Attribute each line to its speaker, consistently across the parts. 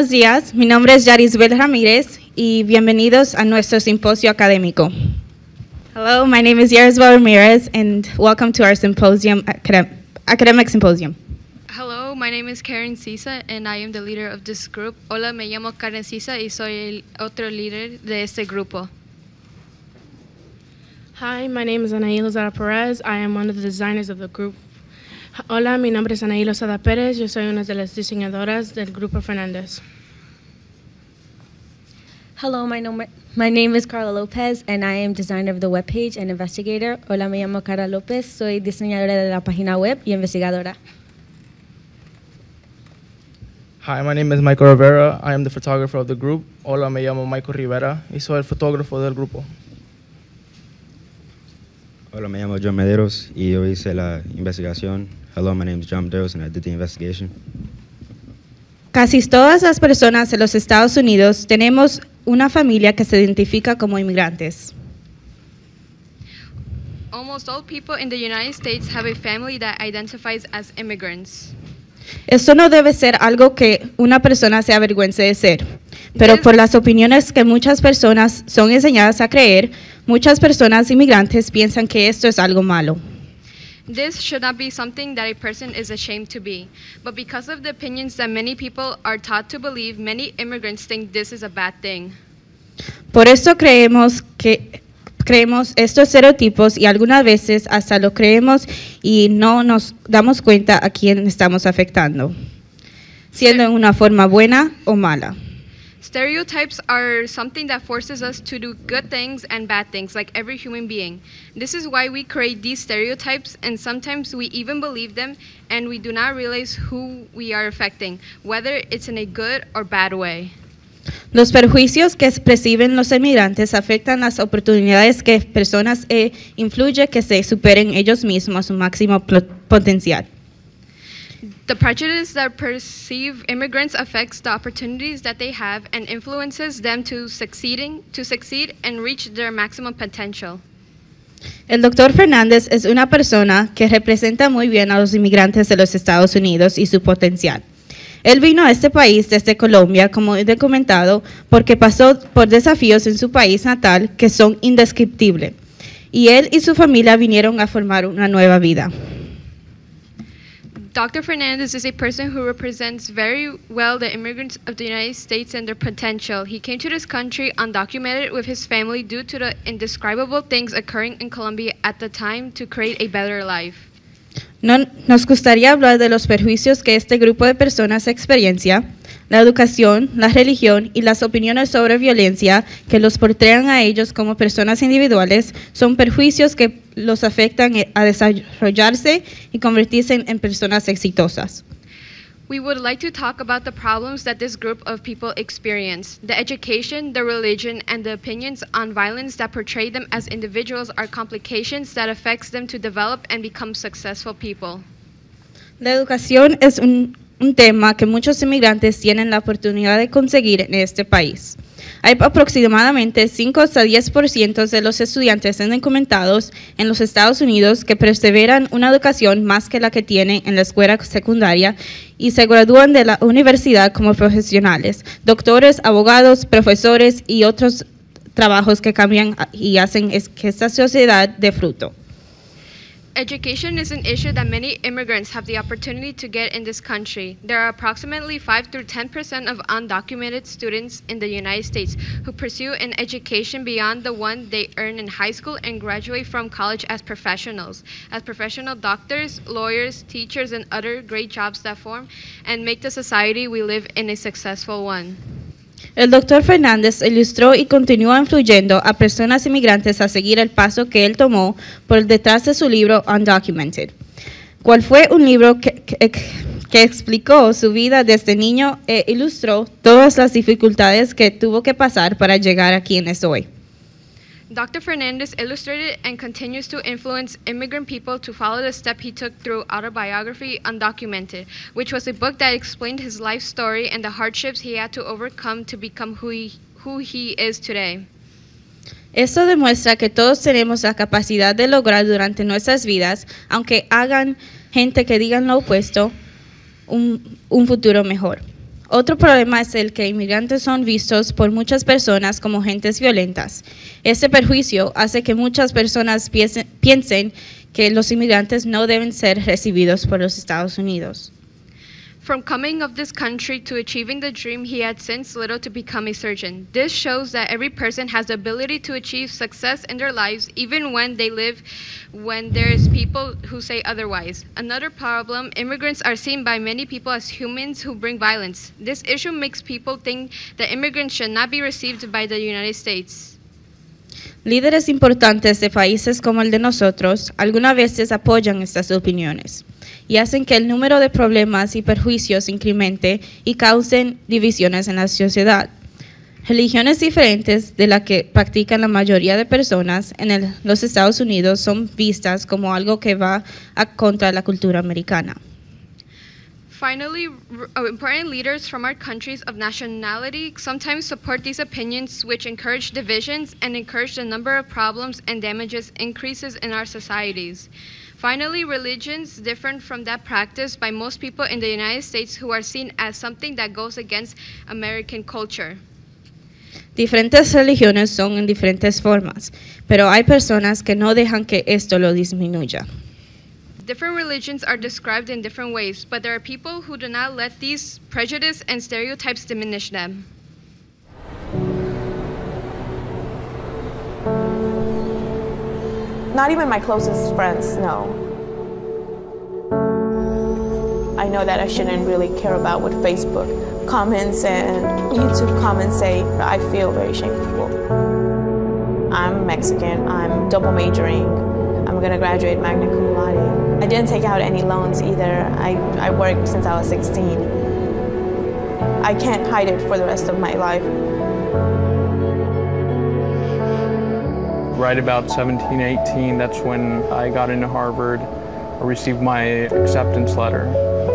Speaker 1: Buenos días, mi nombre es Yarisbel Ramírez y bienvenidos a nuestro simposio académico. Hello, my name is Yarisbel Ramirez and welcome to our symposium, academic symposium.
Speaker 2: Hello, my name is Karen Sisa and I am the leader of this group. Hola, me llamo Karen Sisa y soy el otro líder de este grupo.
Speaker 3: Hi, my name is Anaí Lozada Perez. I am one of the designers of the group. Hola, mi nombre es Anaí Lozada Pérez. Yo soy una de las diseñadoras del grupo Fernandez.
Speaker 4: Hello, my name is Carla Lopez, and I am designer of the webpage and investigator. Hola, me llamo Carla López. Soy diseñadora de la página web y investigadora.
Speaker 5: Hi, my name is Michael Rivera. I am the photographer of the group. Hola, me llamo Michael Rivera y soy el fotógrafo del grupo.
Speaker 6: Hola, me llamo John Medeiros y yo hice la investigación. Hello, my name is John Medeiros and I did the investigation.
Speaker 1: Casi todas las personas en los Estados Unidos tenemos una familia que se identifica como inmigrantes.
Speaker 2: Almost all people in the United States have a family that identifies as immigrants.
Speaker 1: Esto no debe ser algo que una persona se avergüence de ser, pero por las opiniones que muchas personas son enseñadas a creer, muchas personas inmigrantes piensan que esto es algo malo.
Speaker 2: This should not be something that a person is ashamed to be, but because of the opinions that many people are taught to believe, many immigrants think this is a bad thing.
Speaker 1: Por eso creemos estos estereotipos y algunas veces hasta lo creemos y no nos damos cuenta a quién estamos afectando, siendo en una forma buena o mala.
Speaker 2: Stereotypes are something that forces us to do good things and bad things, like every human being. This is why we create these stereotypes, and sometimes we even believe them, and we do not realize who we are affecting, whether it's in a good or bad way.
Speaker 1: Los perjuicios que perciben los inmigrantes afectan las oportunidades que personas influye que se superen ellos mismos a su máximo potencial.
Speaker 2: The prejudice that perceive immigrants affects the opportunities that they have and influences them to succeed and reach their maximum potential.
Speaker 1: El Dr. Fernandez es una persona que representa muy bien a los inmigrantes de los Estados Unidos y su potencial. Él vino a este país desde Colombia, como he documentado, porque pasó por desafíos en su país natal que son indescriptibles. Y él y su familia vinieron a formar una nueva vida.
Speaker 2: Dr. Fernandez is a person who represents very well the immigrants of the United States and their potential. He came to this country undocumented with his family due to the indescribable things occurring in Colombia at the time to create a better life.
Speaker 1: Nos gustaría hablar de los perjuicios que este grupo de personas experiencia, la educación, la religión y las opiniones sobre violencia que los portrean a ellos como personas individuales son perjuicios que los afectan a desarrollarse y convertirse en personas exitosas.
Speaker 2: We would like to talk about the problems that this group of people experience. The education, the religion, and the opinions on violence that portray them as individuals are complications that affects them to develop and become successful people.
Speaker 1: La educación es un tema que muchos inmigrantes tienen la oportunidad de conseguir en este país. Hay aproximadamente 5 hasta 10% de los estudiantes indocumentados en los Estados Unidos que perseveran una educación más que la que tienen en la escuela secundaria y se gradúan de la universidad como profesionales, doctores, abogados, profesores y otros trabajos que cambian y hacen que esta sociedad dé fruto.
Speaker 2: Education is an issue that many immigrants have the opportunity to get in this country. There are approximately 5 through 10% of undocumented students in the United States who pursue an education beyond the one they earn in high school and graduate from college as professionals doctors, lawyers, teachers, and other great jobs that form and make the society we live in a successful one.
Speaker 1: El Dr. Fernández ilustró y continúa influyendo a personas inmigrantes a seguir el paso que él tomó por detrás de su libro Undocumented, cual fue un libro que explicó su vida desde niño e ilustró todas las dificultades que tuvo que pasar para llegar a quien es hoy.
Speaker 2: Dr. Fernandez illustrated and continues to influence immigrant people to follow the step he took through autobiography Undocumented, which was a book that explained his life story and the hardships he had to overcome to become who he is today.
Speaker 1: Esto demuestra que todos tenemos la capacidad de lograr durante nuestras vidas, aunque hagan gente que digan lo opuesto, un futuro mejor. Otro problema es el que inmigrantes son vistos por muchas personas como gentes violentas. Este perjuicio hace que muchas personas piensen que los inmigrantes no deben ser recibidos por los Estados Unidos.
Speaker 2: From coming of this country to achieving the dream he had since little to become a surgeon. This shows that every person has the ability to achieve success in their lives, even when they live when there is people who say otherwise. Another problem, immigrants are seen by many people as humans who bring violence. This issue makes people think that immigrants should not be received by the United States.
Speaker 1: Líderes importantes de países como el de nosotros algunas veces apoyan estas opiniones y hacen que el número de problemas y perjuicios incremente y causen divisiones en la sociedad. Religiones diferentes de la que practican la mayoría de personas en los Estados Unidos son vistas como algo que va contra la cultura americana.
Speaker 2: Finally, important leaders from our countries of nationality sometimes support these opinions, which encourage divisions and encourage the number of problems and damages increases in our societies. Finally, religions different from that practiced by most people in the United States who are seen as something that goes against American culture.
Speaker 1: Diferentes religiones son en diferentes formas, pero hay personas que no dejan que esto lo disminuya.
Speaker 2: Different religions are described in different ways, but there are people who do not let these prejudices and stereotypes diminish them.
Speaker 7: Not even my closest friends know. I know that I shouldn't really care about what Facebook comments and YouTube comments say. I feel very shameful. I'm Mexican, I'm double majoring. I'm gonna graduate magna cum laude. I didn't take out any loans either. I worked since I was 16. I can't hide it for the rest of my life.
Speaker 8: Right about 17, 18, that's when I got into Harvard. I received my acceptance letter.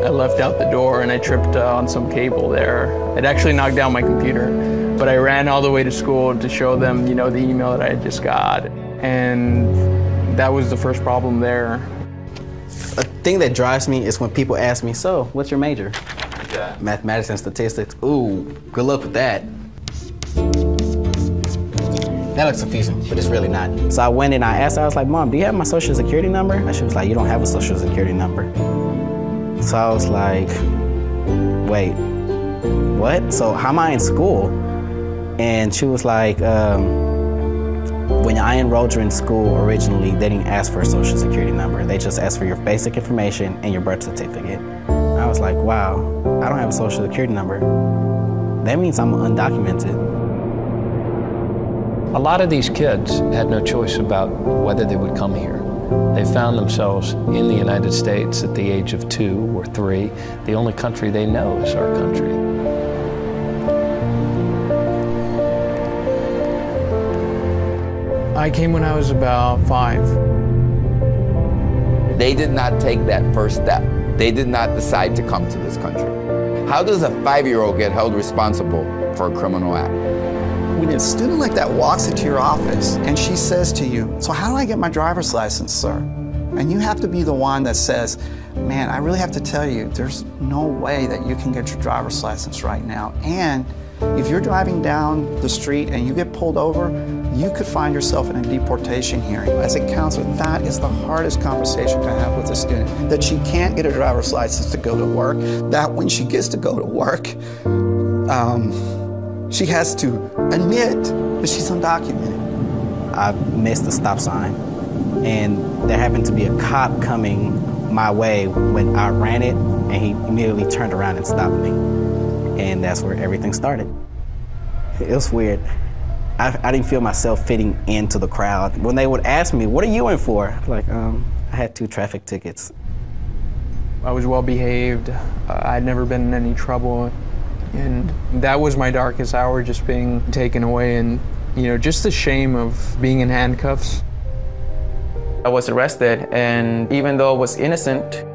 Speaker 8: I left out the door and I tripped on some cable there. It actually knocked down my computer, but I ran all the way to school to show them, you know, the email that I had just got. And that was the first problem there.
Speaker 9: A thing that drives me is when people ask me, so, what's your major?
Speaker 8: Yeah.
Speaker 9: Mathematics and statistics. Ooh, good luck with that. That looks confusing, but it's really not. So I went and I asked her, I was like, Mom, do you have my social security number? And she was like, you don't have a social security number. So I was like, wait, what? So how am I in school? And she was like, when I enrolled you in school originally, they didn't ask for a social security number. They just asked for your basic information and your birth certificate. And I was like, wow, I don't have a social security number. That means I'm undocumented.
Speaker 10: A lot of these kids had no choice about whether they would come here. They found themselves in the United States at the age of 2 or 3. The only country they know is our country.
Speaker 8: I came when I was about 5.
Speaker 11: They did not take that first step. They did not decide to come to this country. How does a 5-year-old get held responsible for a criminal act?
Speaker 12: When a student like that walks into your office and she says to you, so how do I get my driver's license, sir? And you have to be the one that says, man, I really have to tell you, there's no way that you can get your driver's license right now. And if you're driving down the street and you get pulled over, you could find yourself in a deportation hearing. As a counselor, that is the hardest conversation to have with a student, that she can't get a driver's license to go to work, that when she gets to go to work, she has to admit that she's undocumented.
Speaker 9: I missed the stop sign, and there happened to be a cop coming my way when I ran it, and he immediately turned around and stopped me. And that's where everything started. It was weird. I didn't feel myself fitting into the crowd. When they would ask me, what are you in for? Like, I had 2 traffic tickets.
Speaker 8: I was well behaved. I'd never been in any trouble. And that was my darkest hour, just being taken away and, you know, just the shame of being in handcuffs.
Speaker 5: I was arrested, and even though I was innocent,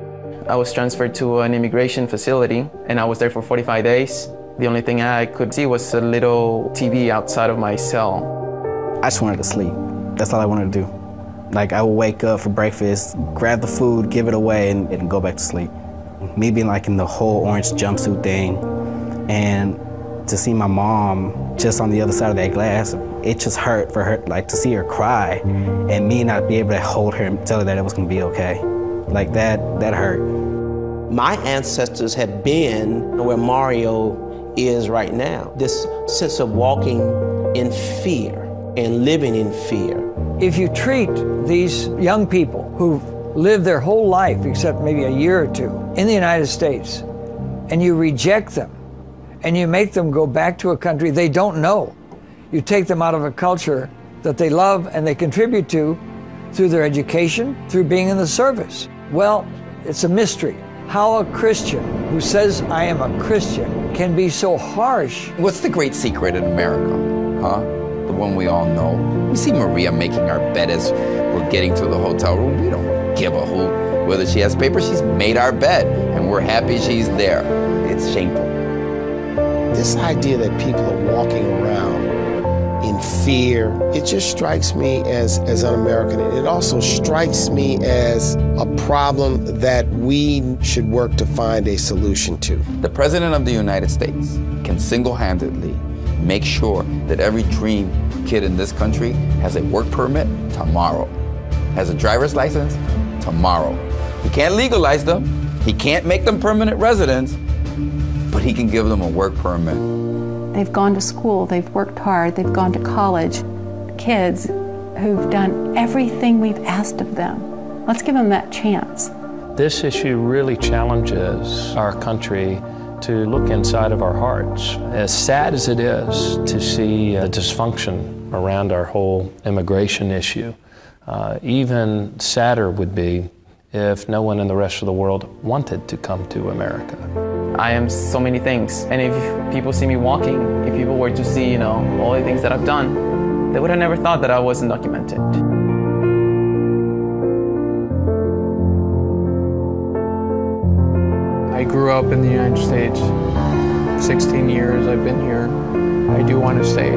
Speaker 5: I was transferred to an immigration facility, and I was there for 45 days. The only thing I could see was a little TV outside of my cell.
Speaker 9: I just wanted to sleep. That's all I wanted to do. Like, I would wake up for breakfast, grab the food, give it away, and go back to sleep. Me being like in the whole orange jumpsuit thing, And to see my mom just on the other side of that glass, it just hurt for her, like to see her cry and me not be able to hold her and tell her that it was gonna be okay. Like that hurt.
Speaker 13: My ancestors have been where Mario is right now. This sense of walking in fear and living in fear.
Speaker 14: If you treat these young people who've lived their whole life, except maybe a year or two, in the United States, and you reject them, and you make them go back to a country they don't know, you take them out of a culture that they love and they contribute to through their education, through being in the service. Well, it's a mystery how a Christian who says, I am a Christian, can be so harsh.
Speaker 11: What's the great secret in America, huh? The one we all know. We see Maria making our bed as we're getting to the hotel room. We don't give a hoot whether she has paper. She's made our bed, and we're happy she's there. It's shameful.
Speaker 13: This idea that people are walking around in fear, it just strikes me as un-American. It also strikes me as a problem that we should work to find a solution to.
Speaker 11: The President of the United States can single-handedly make sure that every dream kid in this country has a work permit tomorrow, has a driver's license tomorrow. He can't legalize them, he can't make them permanent residents, but he can give them a work permit.
Speaker 15: They've gone to school, they've worked hard, they've gone to college. Kids who've done everything we've asked of them. Let's give them that chance.
Speaker 10: This issue really challenges our country to look inside of our hearts. As sad as it is to see the dysfunction around our whole immigration issue, even sadder would be if no one in the rest of the world wanted to come to America.
Speaker 5: I am so many things, and if people see me walking, if people were to see, all the things that I've done, they would have never thought that I wasn't documented.
Speaker 8: I grew up in the United States. 16 years I've been here. I do want to stay.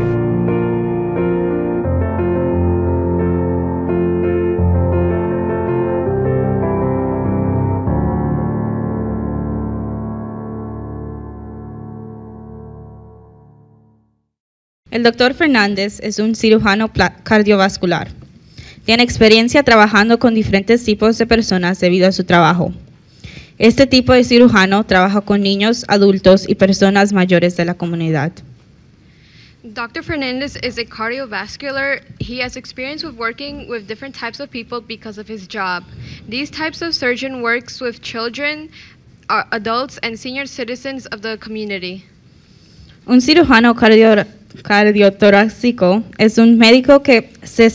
Speaker 1: El doctor Fernández es un cirujano cardiovascular. Tiene experiencia trabajando con diferentes tipos de personas debido a su trabajo. Este tipo de cirujano trabaja con niños, adultos y personas mayores de la comunidad.
Speaker 2: Dr. Fernandez is a cardiovascular. He has experience with working with different types of people because of his job. These types of surgeon works with children, adults, and senior citizens of the community.
Speaker 1: Un cirujano cardiotorácico es un médico que se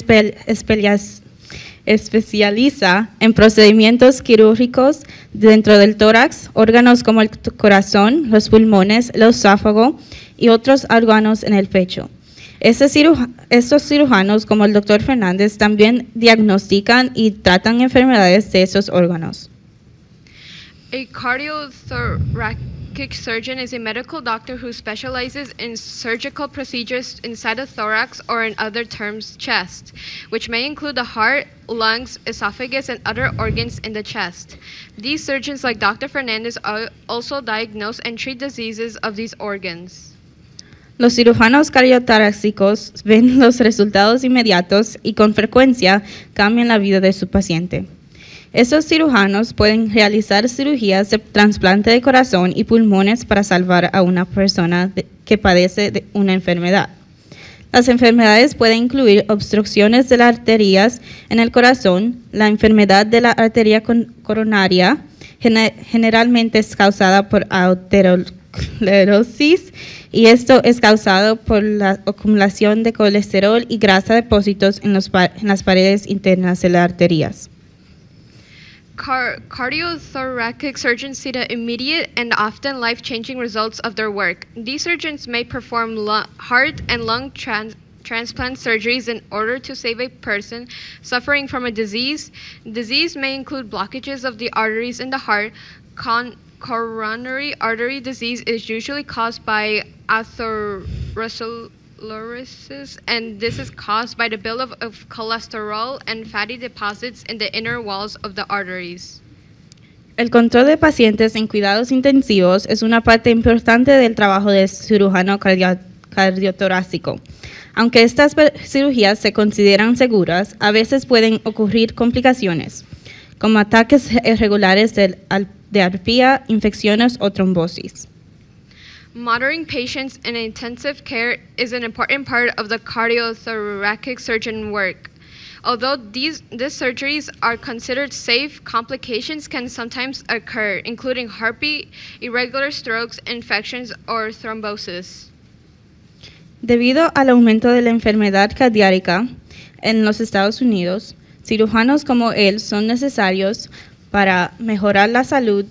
Speaker 1: especializa en procedimientos quirúrgicos dentro del tórax, órganos como el corazón, los pulmones, el esófago y otros órganos en el pecho. Estos cirujanos, como el Dr. Fernández, también diagnostican y tratan enfermedades de esos órganos.
Speaker 2: A cardiothoracic surgeon is a medical doctor who specializes in surgical procedures inside the thorax, or in other terms, chest, which may include the heart, lungs, esophagus, and other organs in the chest. These surgeons, like Dr. Fernandez, also diagnose and treat diseases of these organs.
Speaker 1: Los cirujanos cardiotorácicos ven los resultados inmediatos y con frecuencia cambian la vida de su paciente. Esos cirujanos pueden realizar cirugías de trasplante de corazón y pulmones para salvar a una persona que padece de una enfermedad. Las enfermedades pueden incluir obstrucciones de las arterias en el corazón, la enfermedad de la arteria coronaria, generalmente es causada por aterosclerosis, y esto es causado por la acumulación de colesterol y grasa depósitos en las paredes internas de las arterias.
Speaker 2: Cardiothoracic surgeons see the immediate and often life-changing results of their work. These surgeons may perform heart and lung transplant surgeries in order to save a person suffering from a disease. Disease may include blockages of the arteries in the heart. Coronary artery disease is usually caused by atherosclerosis, and this is caused by the buildup of cholesterol and fatty deposits in the inner walls of the arteries.
Speaker 1: El control de pacientes en cuidados intensivos es una parte importante del trabajo del cirujano cardiotorácico. Aunque estas cirugías se consideran seguras, a veces pueden ocurrir complicaciones, como ataques irregulares de arpía, infecciones o trombosis.
Speaker 2: Monitoring patients in intensive care is an important part of the cardiothoracic surgeon work. Although these surgeries are considered safe, complications can sometimes occur, including heartbeat, irregular strokes, infections, or thrombosis.
Speaker 1: Debido al aumento de la enfermedad cardíaca en los Estados Unidos, cirujanos como él son necesarios para mejorar la salud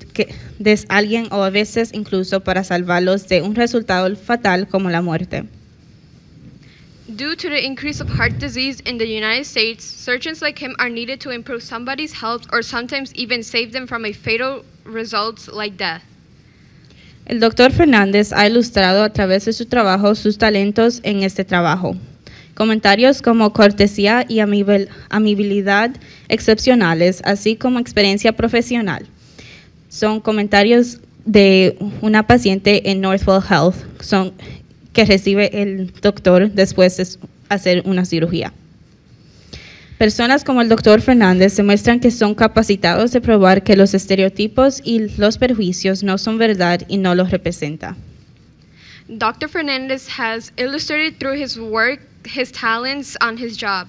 Speaker 1: de alguien o a veces incluso para salvarlos de un resultado fatal como la muerte.
Speaker 2: Due to the increase of heart disease in the United States, surgeons like him are needed to improve somebody's health or sometimes even save them from a fatal results like death.
Speaker 1: El Dr. Fernandez ha ilustrado a través de su trabajo sus talentos en este trabajo. Comentarios como cortesía y amabilidad excepcionales, así como experiencia profesional. Son comentarios de una paciente en Northwell Health que recibe el doctor después de hacer una cirugía. Personas como el Dr. Fernández demuestran que son capacitados de probar que los estereotipos y los prejuicios no son verdad y no los representa.
Speaker 2: Dr. Fernandez has illustrated through his work his talents on his job.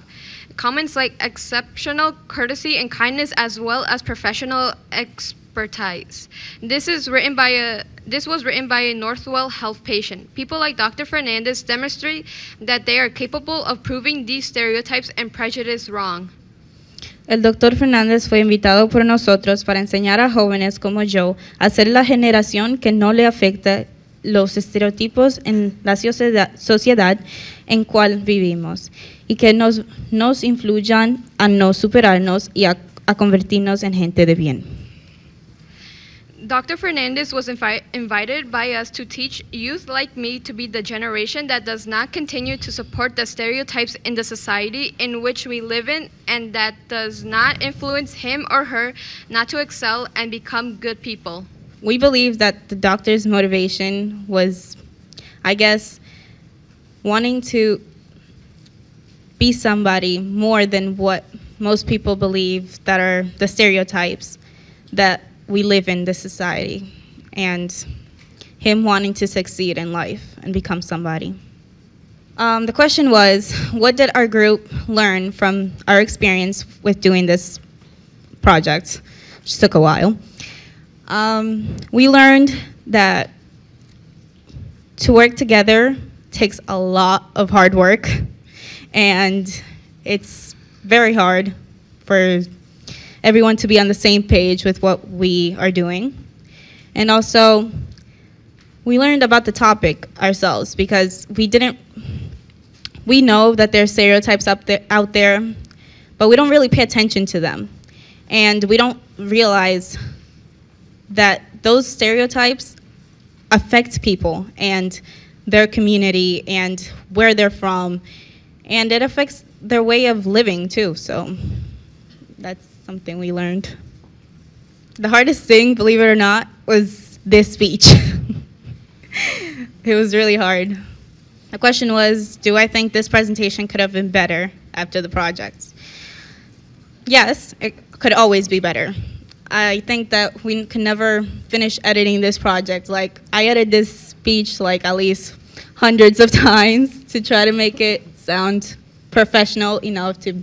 Speaker 2: Comments like exceptional courtesy and kindness as well as professional expertise. This was written by a Northwell Health patient. People like Dr. Fernandez demonstrate that they are capable of proving these stereotypes and prejudice wrong.
Speaker 1: El Dr. Fernández fue invitado por nosotros para enseñar a jóvenes como yo a ser la generación que no le afecta los estereotipos en la sociedad en cual vivimos y que nos influyan a no superarnos y a convertirnos en gente de bien.
Speaker 2: Dr. Fernandez was invited by us to teach youth like me to be the generation that does not continue to support the stereotypes in the society in which we live in and that does not influence him or her not to excel and become good people.
Speaker 1: We believe that the doctor's motivation was, I guess, wanting to be somebody more than what most people believe that are the stereotypes that we live in this society, and him wanting to succeed in life and become somebody. The question was, what did our group learn from our experience with doing this project, which took a while? We learned that to work together takes a lot of hard work, and it's very hard for everyone to be on the same page with what we are doing. And also, we learned about the topic ourselves because we know that there's stereotypes out there, but we don't really pay attention to them. And we don't realize that those stereotypes affect people and their community and where they're from, and it affects their way of living too. So that's something we learned. The hardest thing, believe it or not, was this speech. It was really hard. The question was, do I think this presentation could have been better after the project? Yes, it could always be better. I think that we can never finish editing this project. Like, I edited this speech like at least hundreds of times to try to make it sound professional enough to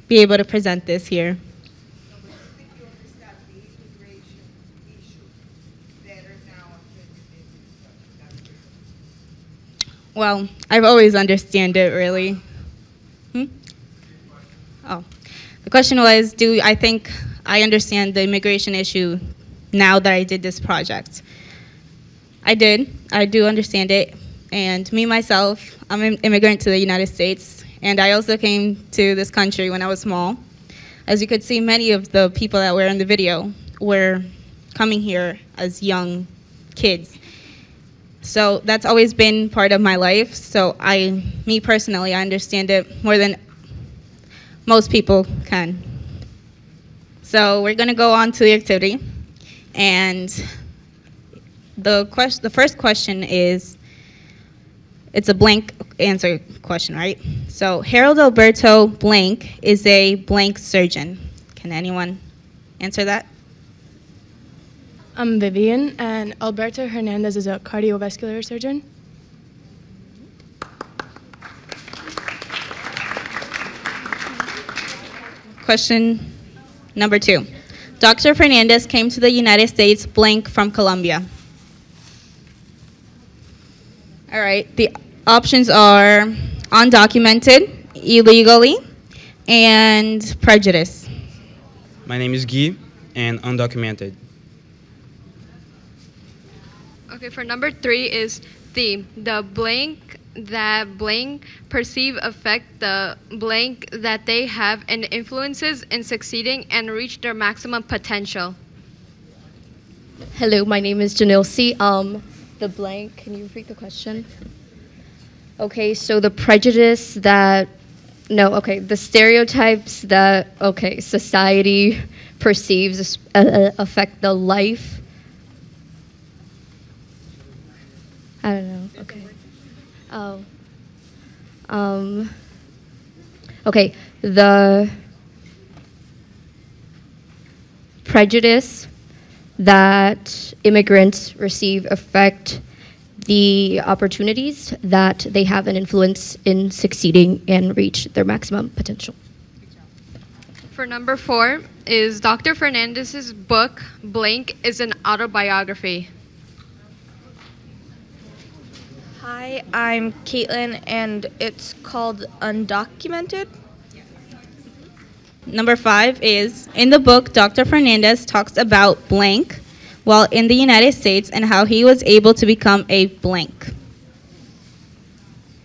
Speaker 1: be able to present this here. Well, I've always understood it, really. Oh, the question was, do I think I understand the immigration issue now that I did this project? I did. I do understand it. And me, myself, I'm an immigrant to the United States, and I also came to this country when I was small. As you could see, many of the people that were in the video were coming here as young kids. So that's always been part of my life. So me personally, I understand it more than most people can. So we're going to go on to the activity. And the first question is, it's a blank answer question, right? So Harold Alberto blank is a blank surgeon. Can anyone answer that?
Speaker 3: I'm Vivian, and Alberto Hernandez is a cardiovascular surgeon.
Speaker 1: Question number 2. Dr. Fernandez came to the United States blank from Colombia. All right, the options are undocumented, illegally, and prejudice.
Speaker 6: My name is Guy, and undocumented.
Speaker 2: Okay, for number 3 is the blank that blank perceive affect the blank that they have and influences in succeeding and reach their maximum potential.
Speaker 16: Hello, my name is Janelle C. The blank, can you repeat the question? Okay, so the prejudice that, no, okay, the stereotypes that, okay, society perceives affect the life. I don't know, okay. Oh. Okay, the prejudice that immigrants receive affect the opportunities that they have an influence in succeeding and reach their maximum potential.
Speaker 2: For number 4 is Dr. Fernandez's book, Blank, is an autobiography.
Speaker 17: Hi, I'm Caitlin, and it's called Undocumented.
Speaker 1: Number 5 is, in the book, Dr. Fernandez talks about blank while in the United States and how he was able to become a blank.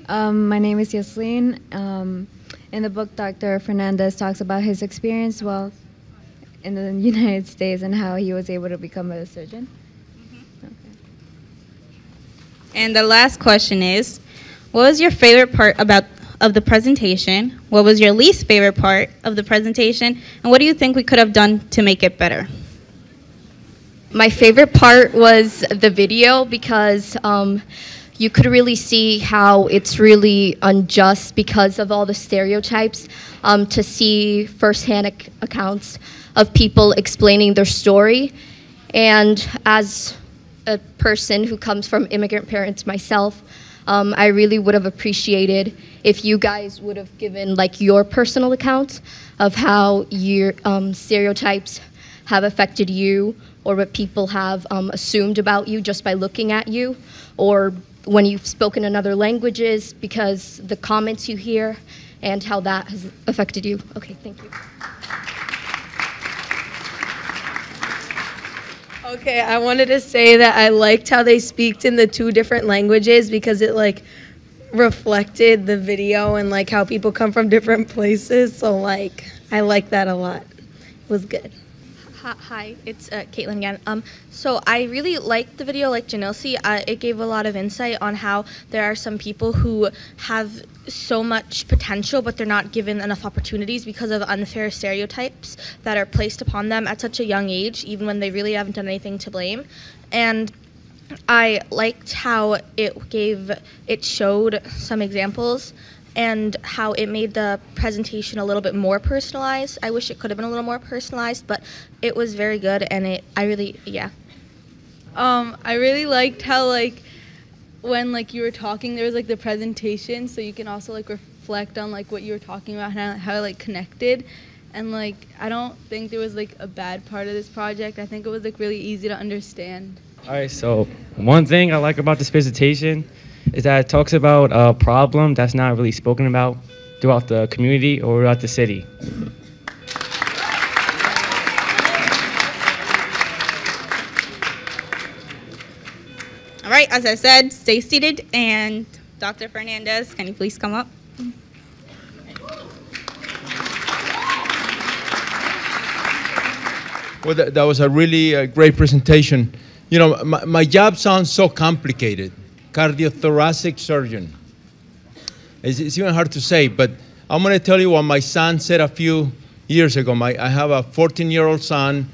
Speaker 18: My name is Yasleen. In the book, Dr. Fernandez talks about his experience while in the United States and how he was able to become a surgeon.
Speaker 1: And the last question is, what was your favorite part of the presentation? What was your least favorite part of the presentation? And what do you think we could have done to make it better?
Speaker 16: My favorite part was the video because you could really see how it's really unjust because of all the stereotypes, to see firsthand accounts of people explaining their story. And as a person who comes from immigrant parents myself, I really would have appreciated if you guys would have given like your personal accounts of how your stereotypes have affected you, or what people have assumed about you just by looking at you, or when you've spoken in other languages because the comments you hear and how that has affected you. Okay, thank you.
Speaker 19: Okay, I wanted to say that I liked how they speak in the 2 different languages because it like reflected the video and like how people come from different places. So like I like that a lot. It was good.
Speaker 17: Hi, it's Caitlin again. So I really liked the video, like Janelle. It gave a lot of insight on how there are some people who have so much potential, but they're not given enough opportunities because of unfair stereotypes that are placed upon them at such a young age, even when they really haven't done anything to blame. And I liked how it showed some examples and how it made the presentation a little bit more personalized. I wish it could have been a little more personalized, but it was very good, and I really
Speaker 20: liked how like when like you were talking, there was like the presentation, so you can also like reflect on like what you were talking about and how it like connected. And like I don't think there was like a bad part of this project. I think it was like really easy to understand.
Speaker 21: All right, so one thing I like about this presentation is that it talks about a problem that's not really spoken about throughout the community or throughout the city.
Speaker 1: All right, as I said, stay seated, and Dr. Fernandez, can you please come up?
Speaker 22: Well, that was a really great presentation. You know, my job sounds so complicated. Cardiothoracic surgeon. It's even hard to say, but I'm going to tell you what my son said a few years ago. I have a 14-year-old son,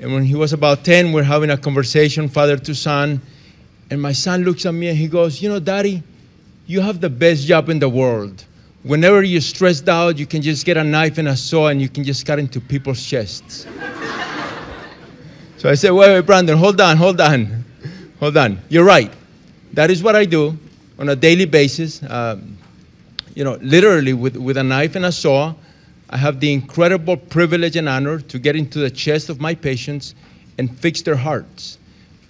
Speaker 22: And when he was about 10, we're having a conversation, father to son. And my son looks at me and he goes, you know, Daddy, you have the best job in the world. Whenever you're stressed out, you can just get a knife and a saw and you can just cut into people's chests. So I said, wait, Brandon, hold on. You're right. That is what I do on a daily basis. You know, literally with a knife and a saw. I have the incredible privilege and honor to get into the chest of my patients and fix their hearts.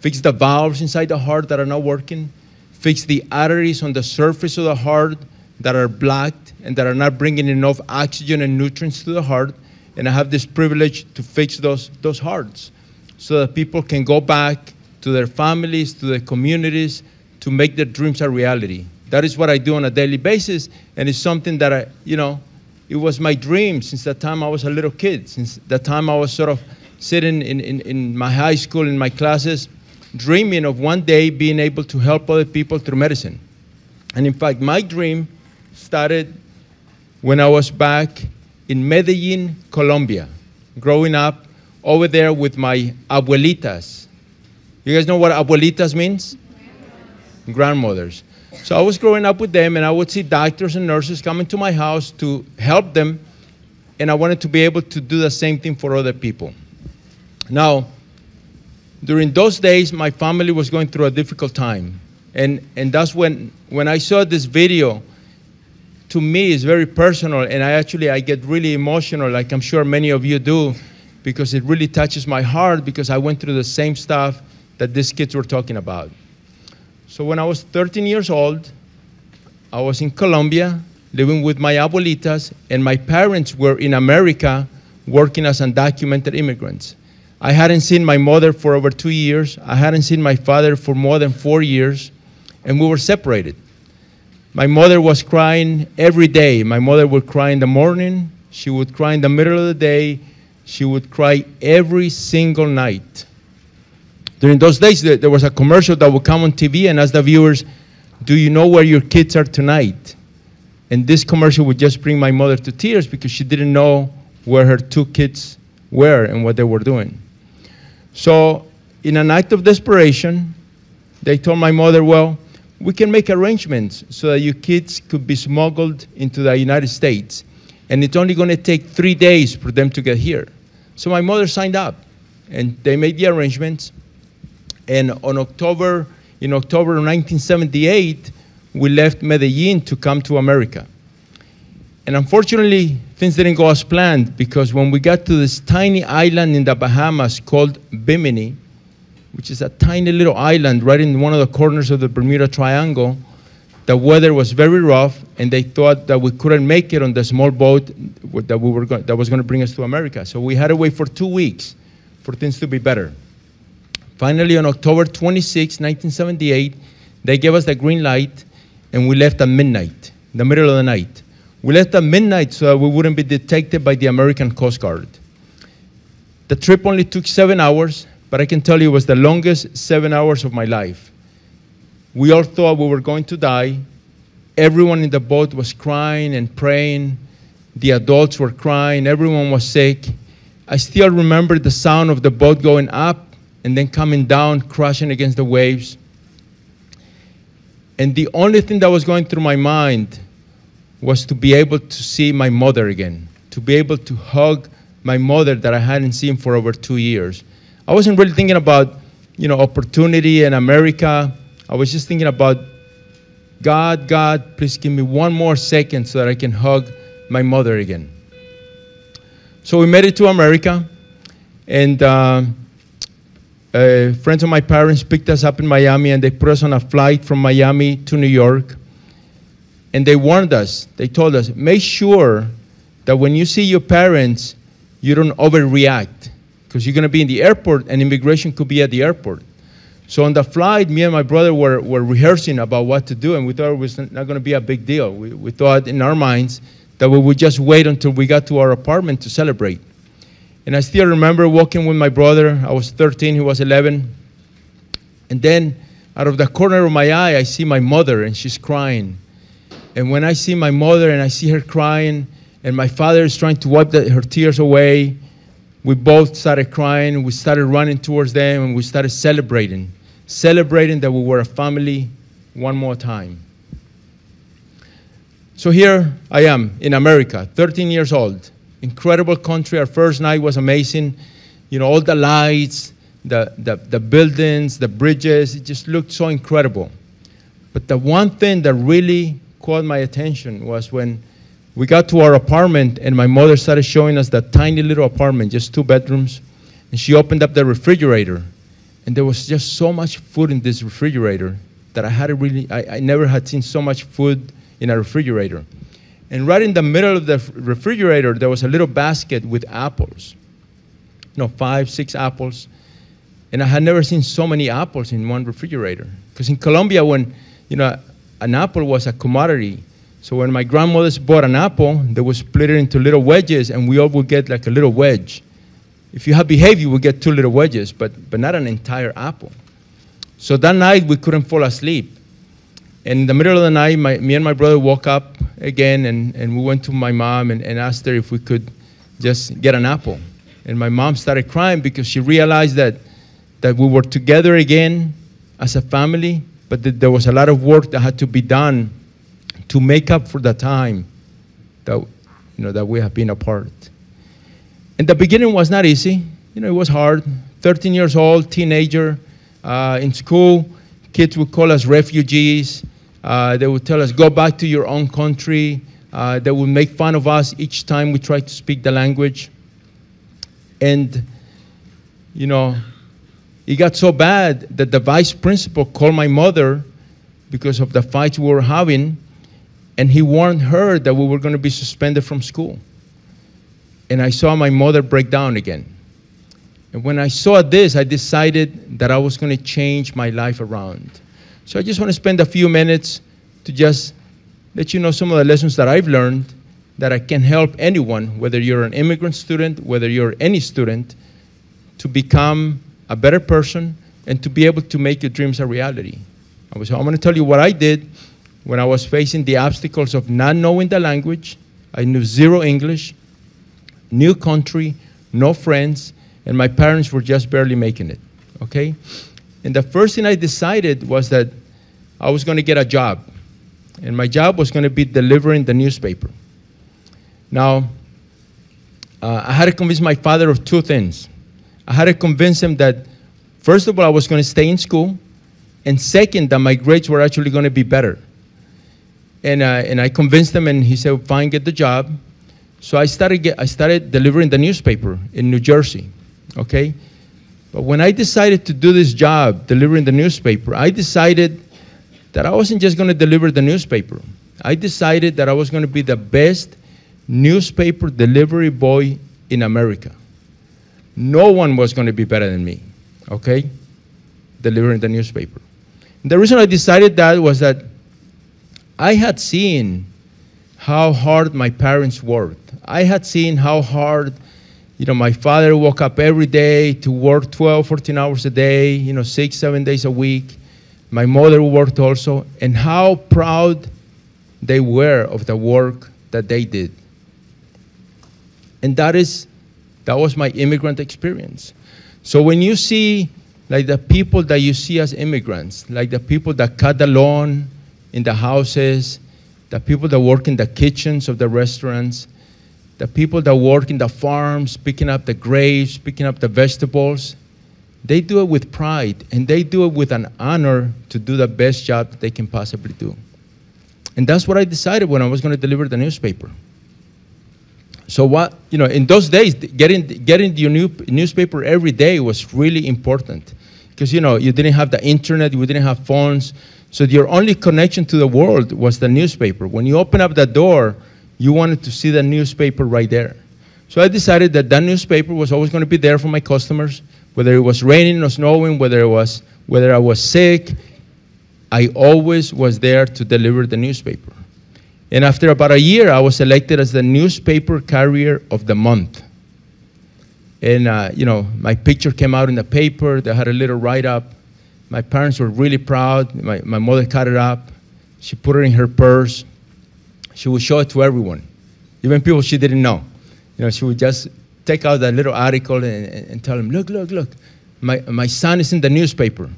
Speaker 22: Fix the valves inside the heart that are not working. Fix the arteries on the surface of the heart that are blocked and that are not bringing enough oxygen and nutrients to the heart. And I have this privilege to fix those hearts so that people can go back to their families, to their communities, to make their dreams a reality. That is what I do on a daily basis, and it's something that it was my dream since the time I was a little kid, since the time I was sort of sitting in my high school, in my classes, dreaming of one day being able to help other people through medicine. And in fact, my dream started when I was back in Medellin, Colombia, growing up over there with my abuelitas. You guys know what abuelitas means? Grandmothers. So I was growing up with them, and I would see doctors and nurses coming to my house to help them, and I wanted to be able to do the same thing for other people. Now, during those days, my family was going through a difficult time, and that's when I saw this video. To me, it's very personal, and I get really emotional, like I'm sure many of you do, because it really touches my heart, because I went through the same stuff that these kids were talking about. So when I was 13 years old, I was in Colombia, living with my abuelitas, and my parents were in America working as undocumented immigrants. I hadn't seen my mother for over 2 years. I hadn't seen my father for more than 4 years, and we were separated. My mother was crying every day. My mother would cry in the morning. She would cry in the middle of the day. She would cry every single night. During those days, there was a commercial that would come on TV and ask the viewers, do you know where your kids are tonight? And this commercial would just bring my mother to tears because she didn't know where her 2 kids were and what they were doing. So in an act of desperation, they told my mother, well, we can make arrangements so that your kids could be smuggled into the United States. And it's only going to take 3 days for them to get here. So my mother signed up, and they made the arrangements. And in October 1978, we left Medellin to come to America. And unfortunately, things didn't go as planned, because when we got to this tiny island in the Bahamas called Bimini, which is a tiny little island right in one of the corners of the Bermuda Triangle, the weather was very rough, and they thought that we couldn't make it on the small boat that was going to bring us to America. So we had to wait for 2 weeks for things to be better. Finally, on October 26, 1978, they gave us the green light, and we left at midnight, in the middle of the night. We left at midnight so that we wouldn't be detected by the American Coast Guard. The trip only took 7 hours, but I can tell you it was the longest 7 hours of my life. We all thought we were going to die. Everyone in the boat was crying and praying. The adults were crying. Everyone was sick. I still remember the sound of the boat going up and then coming down, crashing against the waves. And the only thing that was going through my mind was to be able to see my mother again, to be able to hug my mother that I hadn't seen for over 2 years. I wasn't really thinking about, opportunity in America. I was just thinking about, God, please give me one more second so that I can hug my mother again. So we made it to America, and friends of my parents picked us up in Miami, and they put us on a flight from Miami to New York. And they warned us, they told us, make sure that when you see your parents, you don't overreact, because you're going to be in the airport, and immigration could be at the airport. So on the flight, me and my brother were rehearsing about what to do, and we thought it was not going to be a big deal. We thought in our minds that we would just wait until we got to our apartment to celebrate. And I still remember walking with my brother. I was 13, he was 11. And then out of the corner of my eye, I see my mother, and she's crying. And when I see my mother and I see her crying, and my father is trying to wipe her tears away, we both started crying. We started running towards them, and we started celebrating that we were a family one more time. So here I am in America, 13 years old. Incredible country. Our first night was amazing. You know, all the lights, the buildings, the bridges, it just looked so incredible. But the one thing that really caught my attention was when we got to our apartment and my mother started showing us that tiny little apartment, just 2 bedrooms, and she opened up the refrigerator, and there was just so much food in this refrigerator that I never had seen so much food in a refrigerator. And right in the middle of the refrigerator, there was a little basket with apples. You know, 5, 6 apples. And I had never seen so many apples in one refrigerator. Because in Colombia, when, you know, an apple was a commodity. So when my grandmothers bought an apple, they would split it into little wedges, and we all would get like a little wedge. If you have behavior, you would get 2 little wedges, but not an entire apple. So that night, we couldn't fall asleep. And in the middle of the night, me and my brother woke up again, and we went to my mom and asked her if we could just get an apple. And my mom started crying because she realized that we were together again as a family, but that there was a lot of work that had to be done to make up for the time that, you know, that we have been apart. And the beginning was not easy. You know, it was hard. 13 years old, teenager, in school, kids would call us refugees. They would tell us, go back to your own country. They would make fun of us each time we tried to speak the language. And, you know, it got so bad that the vice principal called my mother because of the fights we were having, and he warned her that we were going to be suspended from school. And I saw my mother break down again. And when I saw this, I decided that I was going to change my life around. So I just want to spend a few minutes to just let you know some of the lessons that I've learned that I can help anyone, whether you're an immigrant student, whether you're any student, to become a better person and to be able to make your dreams a reality. I'm going to tell you what I did when I was facing the obstacles of not knowing the language. I knew 0 English, new country, no friends, and my parents were just barely making it, okay? And the first thing I decided was that I was going to get a job. And my job was going to be delivering the newspaper. Now, I had to convince my father of 2 things. I had to convince him that, first of all, I was going to stay in school, and second, that my grades were actually going to be better. And I convinced him, and he said, fine, get the job. So I started delivering the newspaper in New Jersey, okay? But when I decided to do this job, delivering the newspaper, I decided that I wasn't just going to deliver the newspaper. I decided that I was going to be the best newspaper delivery boy in America. No one was going to be better than me, okay, delivering the newspaper. And the reason I decided that was that I had seen how hard my parents worked. I had seen how hard, you know, my father woke up every day to work 12, 14 hours a day, you know, 6, 7 days a week. My mother worked also, and how proud they were of the work that they did. And that was my immigrant experience. So when you see, like, the people that you see as immigrants, like the people that cut the lawn in the houses, the people that work in the kitchens of the restaurants, the people that work in the farms, picking up the grapes, picking up the vegetables, they do it with pride, and they do it with an honor to do the best job that they can possibly do. And that's what I decided when I was going to deliver the newspaper. So what, you know, in those days, getting your newspaper every day was really important. Because, you know, you didn't have the internet, you didn't have phones, so your only connection to the world was the newspaper. When you open up the door, you wanted to see the newspaper right there. So I decided that that newspaper was always going to be there for my customers, whether it was raining or snowing, whether I was sick, I always was there to deliver the newspaper. And after about a year, I was elected as the newspaper carrier of the month. And, you know, my picture came out in the paper. They had a little write-up. My parents were really proud. My mother cut it up. She put it in her purse. She would show it to everyone, even people she didn't know. You know, she would just take out that little article and tell him, look, my son is in the newspaper.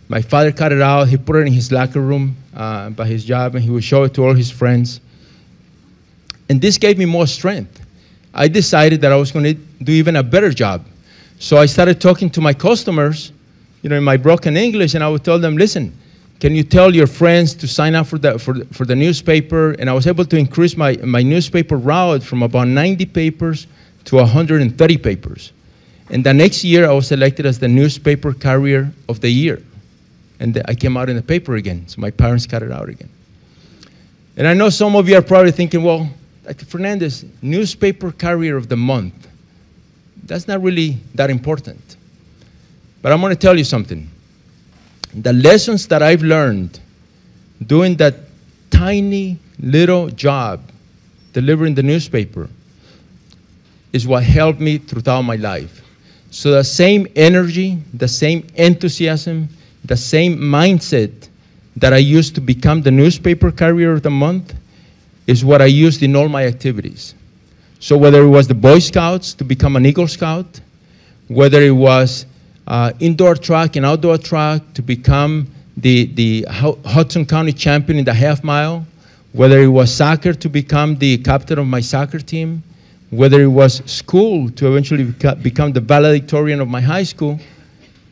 Speaker 22: My father cut it out. He put it in his locker room by his job, and he would show it to all his friends. And this gave me more strength. I decided that I was going to do even a better job. So I started talking to my customers, in my broken English, and I would tell them, listen, can you tell your friends to sign up for the newspaper? And I was able to increase my newspaper route from about 90 papers to 130 papers. And the next year, I was selected as the newspaper carrier of the year. And I came out in the paper again, so my parents cut it out again. And I know some of you are probably thinking, well, Dr. Fernandez, newspaper carrier of the month, that's not really that important. But I'm going to tell you something. The lessons that I've learned doing that tiny little job, delivering the newspaper, is what helped me throughout my life. So the same energy, the same enthusiasm, the same mindset that I used to become the newspaper carrier of the month is what I used in all my activities. So whether it was the Boy Scouts to become an Eagle Scout, whether it was indoor track and outdoor track to become the Hudson County champion in the half mile, whether it was soccer to become the captain of my soccer team, whether it was school to eventually become the valedictorian of my high school,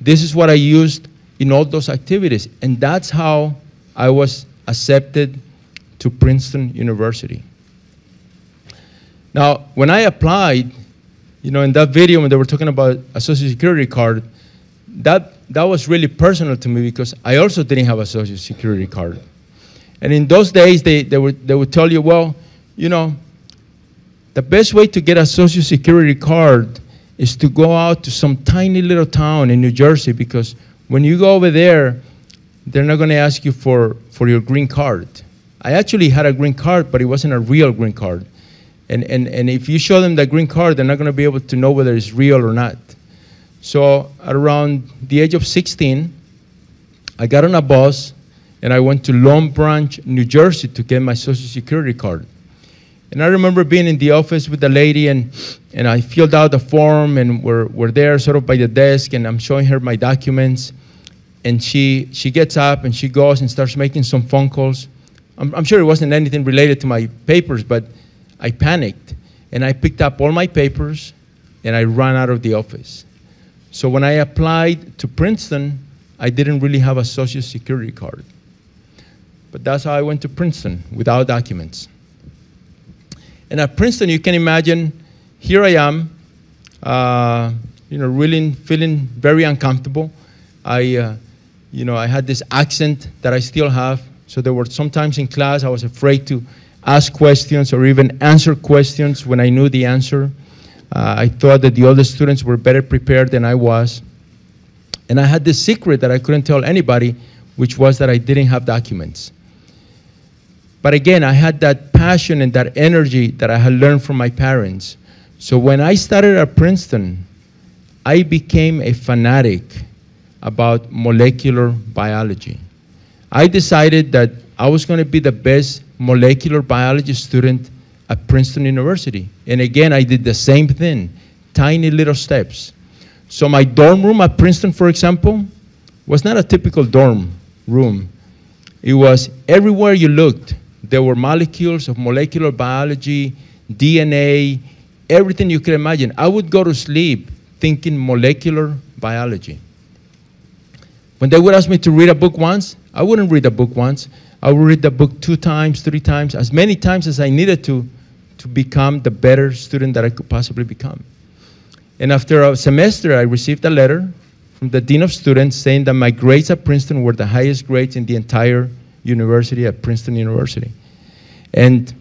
Speaker 22: this is what I used in all those activities. And that's how I was accepted to Princeton University. Now, when I applied, in that video when they were talking about a Social Security card, that was really personal to me because I also didn't have a Social Security card. And in those days, they would tell you, well, the best way to get a Social Security card is to go out to some tiny little town in New Jersey, because when you go over there, they're not going to ask you for your green card. I actually had a green card, but it wasn't a real green card. And if you show them the green card, they're not going to be able to know whether it's real or not. So at around the age of 16, I got on a bus, and I went to Long Branch, New Jersey to get my Social Security card. And I remember being in the office with the lady, and I filled out the form, and we're there sort of by the desk, and I'm showing her my documents. And she gets up, and she goes and starts making some phone calls. I'm sure it wasn't anything related to my papers, but I panicked. And I picked up all my papers, and I ran out of the office. So when I applied to Princeton, I didn't really have a Social Security card. But that's how I went to Princeton, without documents. And at Princeton, you can imagine, here I am, really feeling very uncomfortable. I had this accent that I still have. So there were sometimes in class I was afraid to ask questions or even answer questions when I knew the answer. I thought that the other students were better prepared than I was. And I had this secret that I couldn't tell anybody, which was that I didn't have documents. But again, I had that passion and that energy that I had learned from my parents. So when I started at Princeton, I became a fanatic about molecular biology. I decided that I was going to be the best molecular biology student at Princeton University. And again, I did the same thing, tiny little steps. So my dorm room at Princeton, for example, was not a typical dorm room. It was everywhere you looked. There were molecules of molecular biology, DNA, everything you could imagine. I would go to sleep thinking molecular biology. When they would ask me to read a book once, I wouldn't read the book once. I would read the book 2 times, 3 times, as many times as I needed to become the better student that I could possibly become. And after a semester, I received a letter from the Dean of Students saying that my grades at Princeton were the highest grades in the entire university at Princeton University. And,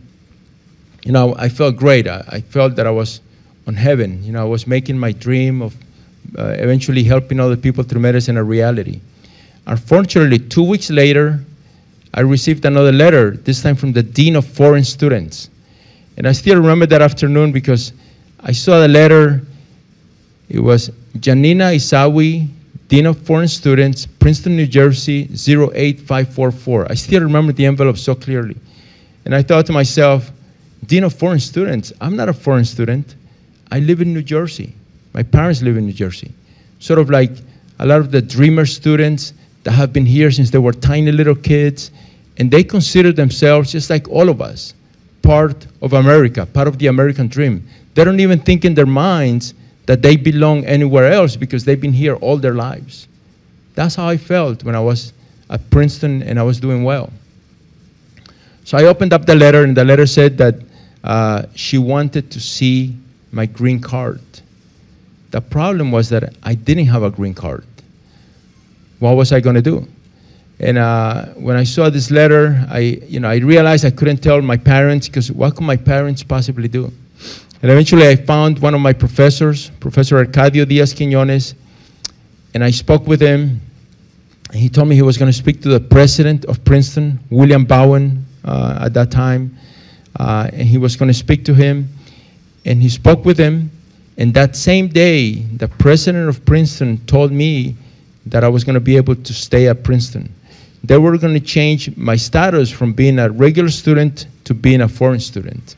Speaker 22: I felt great. I felt that I was on heaven. I was making my dream of eventually helping other people through medicine a reality. Unfortunately, 2 weeks later, I received another letter, this time from the Dean of Foreign Students. And I still remember that afternoon because I saw the letter. It was Janina Isawi, Dean of Foreign Students, Princeton, New Jersey, 08544. I still remember the envelope so clearly. And I thought to myself, Dean of Foreign Students, I'm not a foreign student. I live in New Jersey. My parents live in New Jersey. Sort of like a lot of the dreamer students that have been here since they were tiny little kids, and they consider themselves, just like all of us, part of America, part of the American dream. They don't even think in their minds that they belong anywhere else because they've been here all their lives. That's how I felt when I was at Princeton and I was doing well. So I opened up the letter, and the letter said that she wanted to see my green card. The problem was that I didn't have a green card. What was I going to do? And when I saw this letter, I realized I couldn't tell my parents, because what could my parents possibly do? And eventually I found one of my professors, Professor Arcadio Diaz-Quiñones, and I spoke with him. And he told me he was going to speak to the president of Princeton, William Bowen, at that time. And he was going to speak to him. And he spoke with him. And that same day, the president of Princeton told me that I was going to be able to stay at Princeton. They were going to change my status from being a regular student to being a foreign student.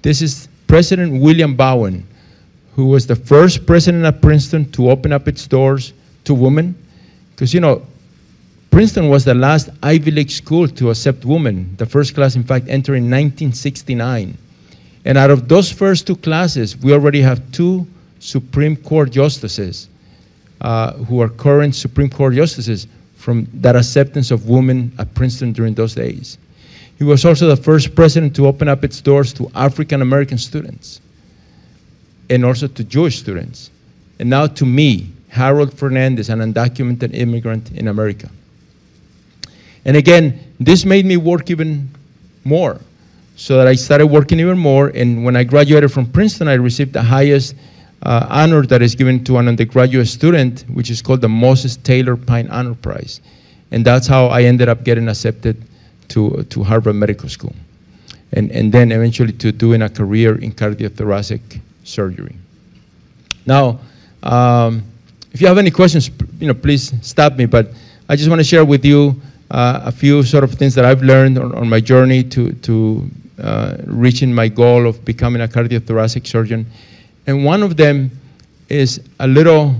Speaker 22: This is President William Bowen, who was the first president at Princeton to open up its doors to women. Because, you know, Princeton was the last Ivy League school to accept women. The first class, in fact, entered in 1969. And out of those first two classes, we already have 2 Supreme Court justices who are current Supreme Court justices from that acceptance of women at Princeton during those days. He was also the first president to open up its doors to African American students and also to Jewish students. And now to me, Harold Fernandez, an undocumented immigrant in America. And again, this made me work even more, so that I started working even more. And when I graduated from Princeton, I received the highest honor that is given to an undergraduate student, which is called the Moses Taylor Pine Honor Prize. And that's how I ended up getting accepted to Harvard Medical School. And then eventually to doing a career in cardiothoracic surgery. Now, if you have any questions, please stop me, but I just want to share with you a few sort of things that I've learned on my journey to reaching my goal of becoming a cardiothoracic surgeon. And one of them is a little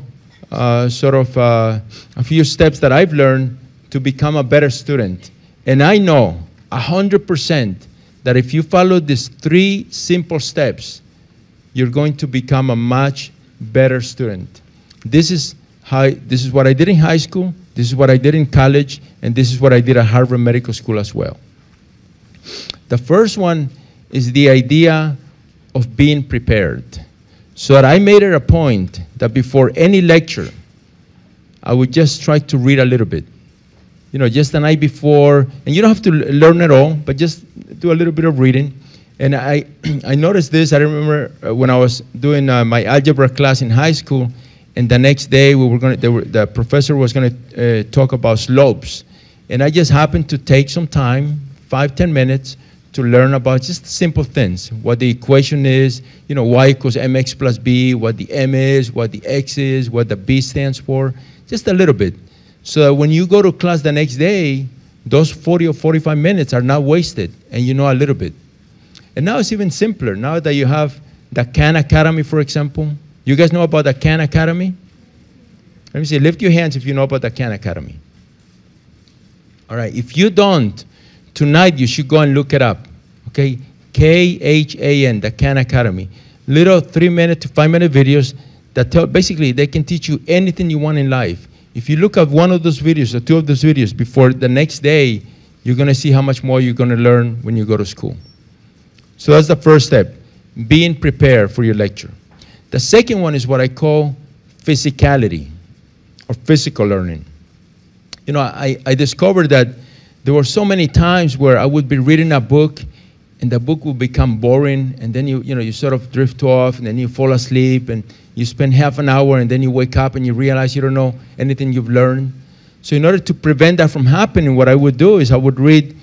Speaker 22: a few steps that I've learned to become a better student. And I know 100% that if you follow these 3 simple steps, you're going to become a much better student. This is what I did in high school, this is what I did in college, and this is what I did at Harvard Medical School as well. The first one is the idea of being prepared. So that I made it a point that before any lecture, I would just try to read a little bit. Just the night before, and you don't have to learn it all, but just do a little bit of reading. And I noticed this. I remember when I was doing my algebra class in high school, and the next day the professor was going to talk about slopes. And I just happened to take some time, 5-10 minutes, to learn about just simple things, what the equation is, y equals mx plus b, what the m is, what the x is, what the b stands for, just a little bit. So that when you go to class the next day, those 40 or 45 minutes are not wasted, and you know a little bit. And now it's even simpler. Now that you have the Khan Academy, for example. You guys know about the Khan Academy? Let me see, lift your hands if you know about the Khan Academy. All right, if you don't, tonight you should go and look it up, okay? K-H-A-N, the Khan Academy. Little 3-minute to 5-minute videos that basically they can teach you anything you want in life. If you look at one of those videos or 2 of those videos before the next day, you're going to see how much more you're going to learn when you go to school. So that's the first step, being prepared for your lecture. The second one is what I call physicality or physical learning. I discovered that there were so many times where I would be reading a book and the book would become boring, and then you sort of drift off, and then you fall asleep, and you spend half an hour, and then you wake up and you realize you don't know anything you've learned. So in order to prevent that from happening, what I would do is I would read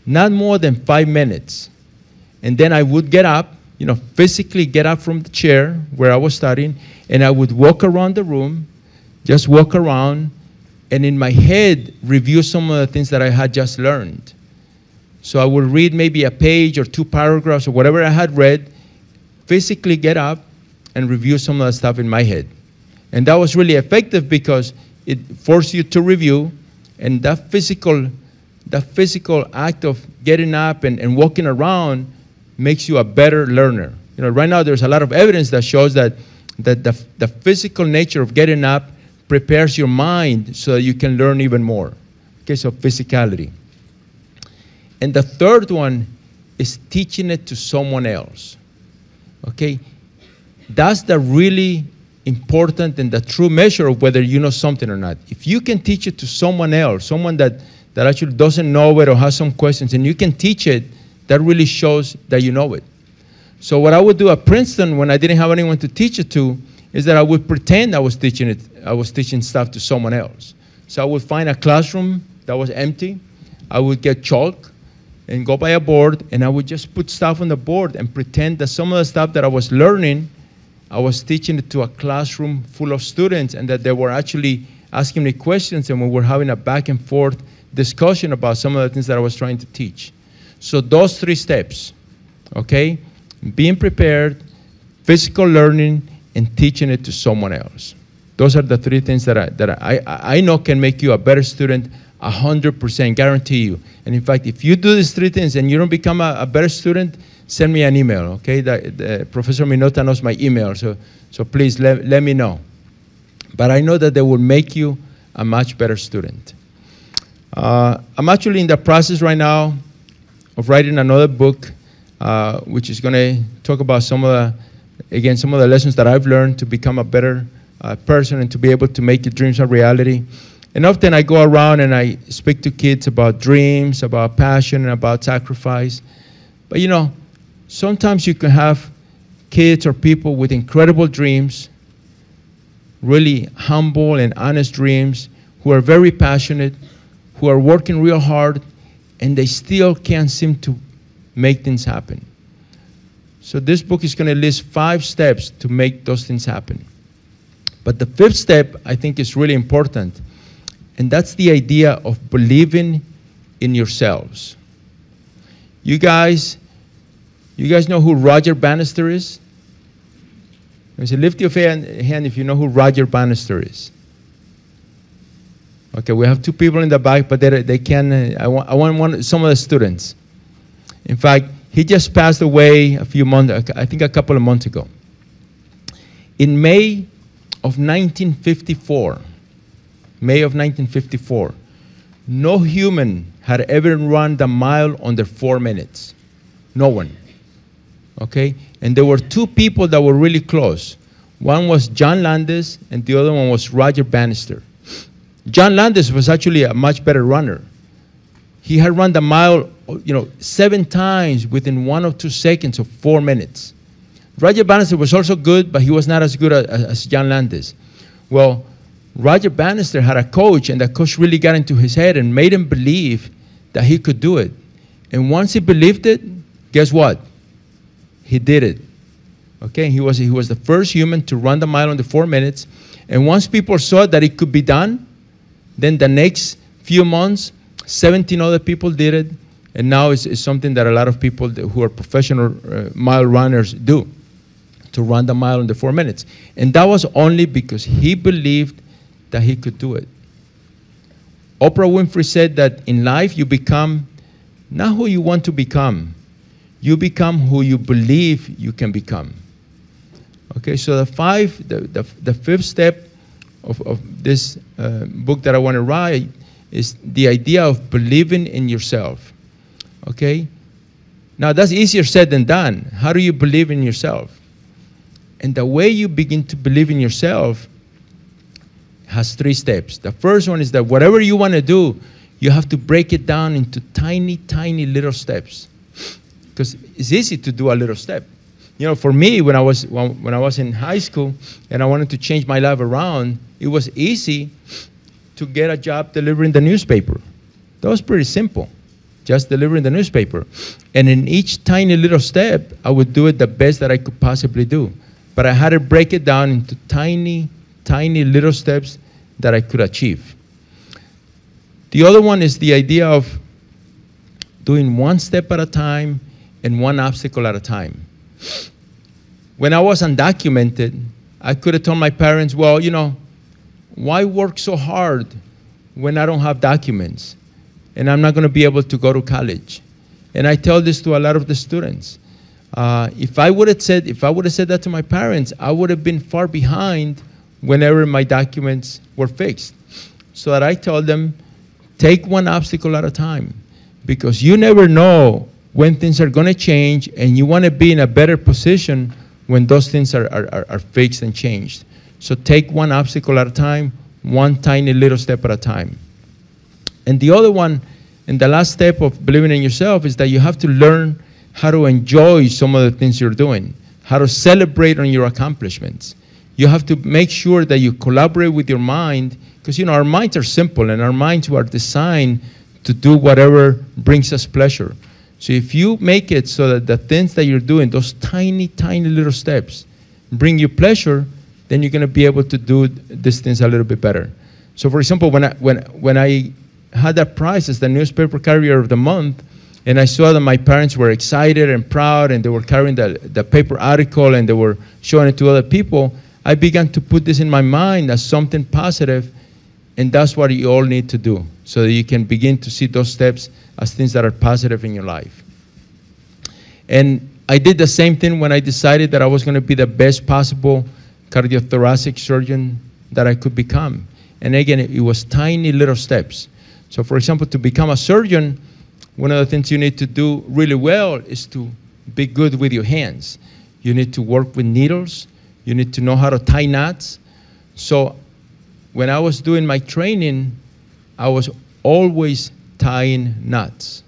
Speaker 22: not more than 5 minutes. And then I would get up, physically get up from the chair where I was studying, and I would walk around the room, just walk around, and in my head, review some of the things that I had just learned. So I would read maybe a page or 2 paragraphs or whatever I had read, physically get up, and review some of the stuff in my head. And that was really effective because it forced you to review, and that physical act of getting up and walking around makes you a better learner. You know, right now there's a lot of evidence that shows that the physical nature of getting up prepares your mind so that you can learn even more. Okay, so physicality. And the third one is teaching it to someone else. Okay, that's the really important and the true measure of whether you know something or not. If you can teach it to someone else, someone that actually doesn't know it or has some questions, and you can teach it, that really shows that you know it. So what I would do at Princeton when I didn't have anyone to teach it to is that I would pretend I was teaching it. I was teaching stuff to someone else. So I would find a classroom that was empty. I would get chalk and go by a board, and I would just put stuff on the board and pretend that some of the stuff that I was learning, I was teaching it to a classroom full of students, and that they were actually asking me questions, and we were having a back and forth discussion about some of the things that I was trying to teach. So those 3 steps, okay? Being prepared, physical learning, and teaching it to someone else. Those are the 3 things that I know can make you a better student, 100%, guarantee you. And in fact, if you do these 3 things and you don't become a better student, send me an email, okay? Professor Minota knows my email, so please let me know. But I know that they will make you a much better student. I'm actually in the process right now of writing another book, which is going to talk about some of the lessons that I've learned to become a better person and to be able to make your dreams a reality. And often I go around and I speak to kids about dreams, about passion, and about sacrifice. But you know, sometimes you can have kids or people with incredible dreams, really humble and honest dreams, who are very passionate, who are working real hard, and they still can't seem to make things happen. So this book is going to list 5 steps to make those things happen. But the 5th step, I think, is really important, and that's the idea of believing in yourselves. You guys know who Roger Bannister is? Lift your hand if you know who Roger Bannister is. Okay, we have 2 people in the back, but they can. I want some of the students. In fact, he just passed away a few months, I think a couple of months ago. In May of 1954, no human had ever run the mile under 4 minutes. No one. Okay? And there were 2 people that were really close. One was John Landis, and the other one was Roger Bannister. John Landis was actually a much better runner. He had run the mile, 7 times within 1 or 2 seconds of 4 minutes. Roger Bannister was also good, but he was not as good as John Landis. Well, Roger Bannister had a coach, and the coach really got into his head and made him believe that he could do it. And once he believed it, guess what? He did it. Okay, he was the first human to run the mile under 4 minutes. And once people saw that it could be done, then the next few months, 17 other people did it. And now it's something that a lot of people who are professional mile runners do, to run the mile under 4 minutes. And that was only because he believed that he could do it. Oprah Winfrey said that in life you become not who you want to become. You become who you believe you can become. Okay, so the 5th step of this book that I want to write is the idea of believing in yourself. Okay? Now that's easier said than done. How do you believe in yourself? And the way you begin to believe in yourself has 3 steps. The first one is that whatever you want to do, you have to break it down into tiny, tiny little steps. Because it's easy to do a little step. You know, for me, when I was in high school and I wanted to change my life around, it was easy to get a job delivering the newspaper. That was pretty simple, just delivering the newspaper. And in each tiny little step, I would do it the best that I could possibly do. But I had to break it down into tiny, tiny little steps that I could achieve. The other one is the idea of doing 1 step at a time and 1 obstacle at a time. when I was undocumented, I could have told my parents, well, you know, why work so hard when I don't have documents and I'm not going to be able to go to college? And I tell this to a lot of the students. If I would have said that to my parents, I would have been far behind whenever my documents were fixed. So that I tell them, take one obstacle at a time, because you never know when things are going to change, and you want to be in a better position when those things are fixed and changed. So take one obstacle at a time, one tiny little step at a time. And the other one, and the last step of believing in yourself, is that you have to learn how to enjoy some of the things you're doing, how to celebrate on your accomplishments. You have to make sure that you collaborate with your mind, because, you know, our minds are simple, and our minds are designed to do whatever brings us pleasure. So if you make it so that the things that you're doing, those tiny, tiny little steps, bring you pleasure, then you're going to be able to do these things a little bit better. So, for example, when I had that prize as the newspaper carrier of the month, and I saw that my parents were excited and proud, and they were carrying the paper article, and they were showing it to other people, I began to put this in my mind as something positive, and that's what you all need to do, so that you can begin to see those steps as things that are positive in your life. And I did the same thing when I decided that I was going to be the best possible cardiothoracic surgeon that I could become. And again, it was tiny little steps. So, for example, to become a surgeon, one of the things you need to do really well is to be good with your hands. You need to work with needles. You need to know how to tie knots. So when I was doing my training, I was always tying knots.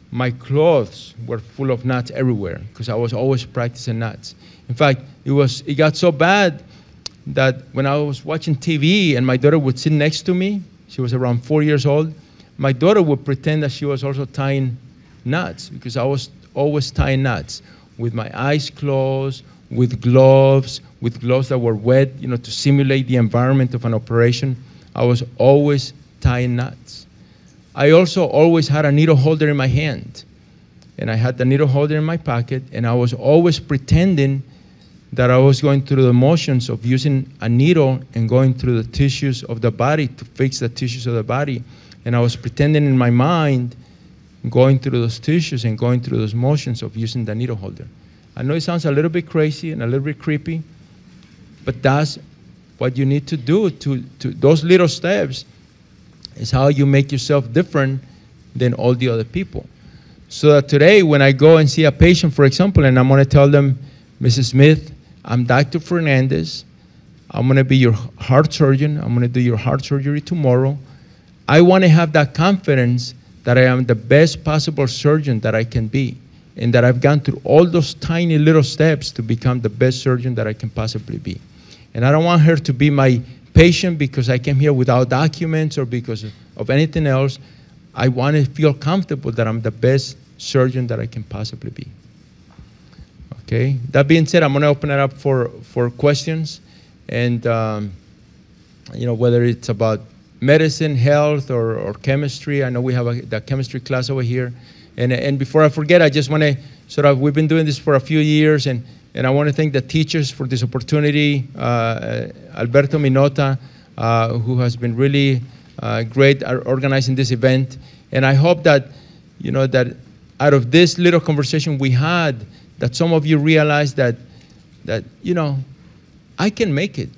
Speaker 22: My clothes were full of knots everywhere because I was always practicing knots. In fact, it got so bad that when I was watching TV and my daughter would sit next to me, she was around 4 years old, my daughter would pretend that she was also tying knots, because I was always tying knots with my eyes closed, with gloves that were wet, you know, to simulate the environment of an operation. I was always tying knots. I also always had a needle holder in my hand, and I had the needle holder in my pocket, and I was always pretending that I was going through the motions of using a needle and going through the tissues of the body to fix the tissues of the body. And I was pretending in my mind, going through those tissues and going through those motions of using the needle holder. I know it sounds a little bit crazy and a little bit creepy, but that's what you need to do. Those little steps is how you make yourself different than all the other people. So that today, when I go and see a patient, for example, and I'm going to tell them, Mrs. Smith, I'm Dr. Fernandez. I'm going to be your heart surgeon. I'm going to do your heart surgery tomorrow. I want to have that confidence that I am the best possible surgeon that I can be, and that I've gone through all those tiny little steps to become the best surgeon that I can possibly be. And I don't want her to be my patient because I came here without documents or because of anything else. I want to feel comfortable that I'm the best surgeon that I can possibly be. Okay, that being said, I'm going to open it up for questions, and you know, whether it's about medicine, health, or chemistry. I know we have the chemistry class over here, and before I forget, I just want to we've been doing this for a few years, and I want to thank the teachers for this opportunity. Alberto Minota, who has been really great at organizing this event, and I hope that, you know, that out of this little conversation we had, that some of you realize that you know, I can make it.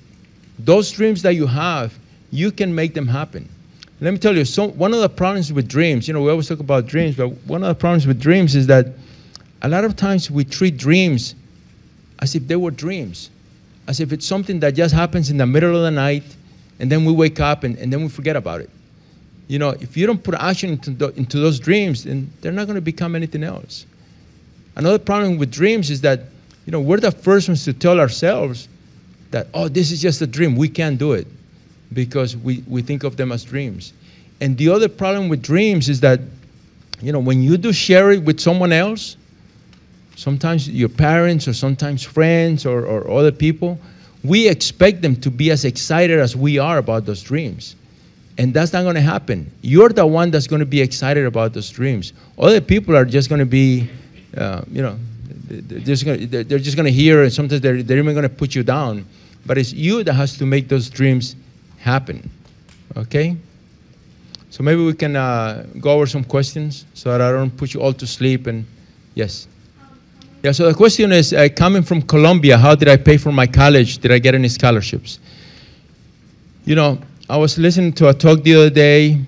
Speaker 22: Those dreams that you have, you can make them happen. Let me tell you, one of the problems with dreams, you know, we always talk about dreams, but one of the problems with dreams is that a lot of times we treat dreams as if they were dreams, as if it's something that just happens in the middle of the night, and then we wake up and then we forget about it. You know, if you don't put action into those dreams, then they're not going to become anything else. Another problem with dreams is that, you know, we're the first ones to tell ourselves that, oh, this is just a dream, we can't do it, because we think of them as dreams. And the other problem with dreams is that, you know, when you do share it with someone else, sometimes your parents or sometimes friends or other people, we expect them to be as excited as we are about those dreams. And that's not going to happen. You're the one that's going to be excited about those dreams. Other people are just going to be, you know, they're just gonna hear, and sometimes they're even gonna put you down. But it's you that has to make those dreams happen, okay? So maybe we can go over some questions so that I don't put you all to sleep. And yes. Yeah, so the question is, coming from Colombia, how did I pay for my college? Did I get any scholarships? You know, I was listening to a talk the other day,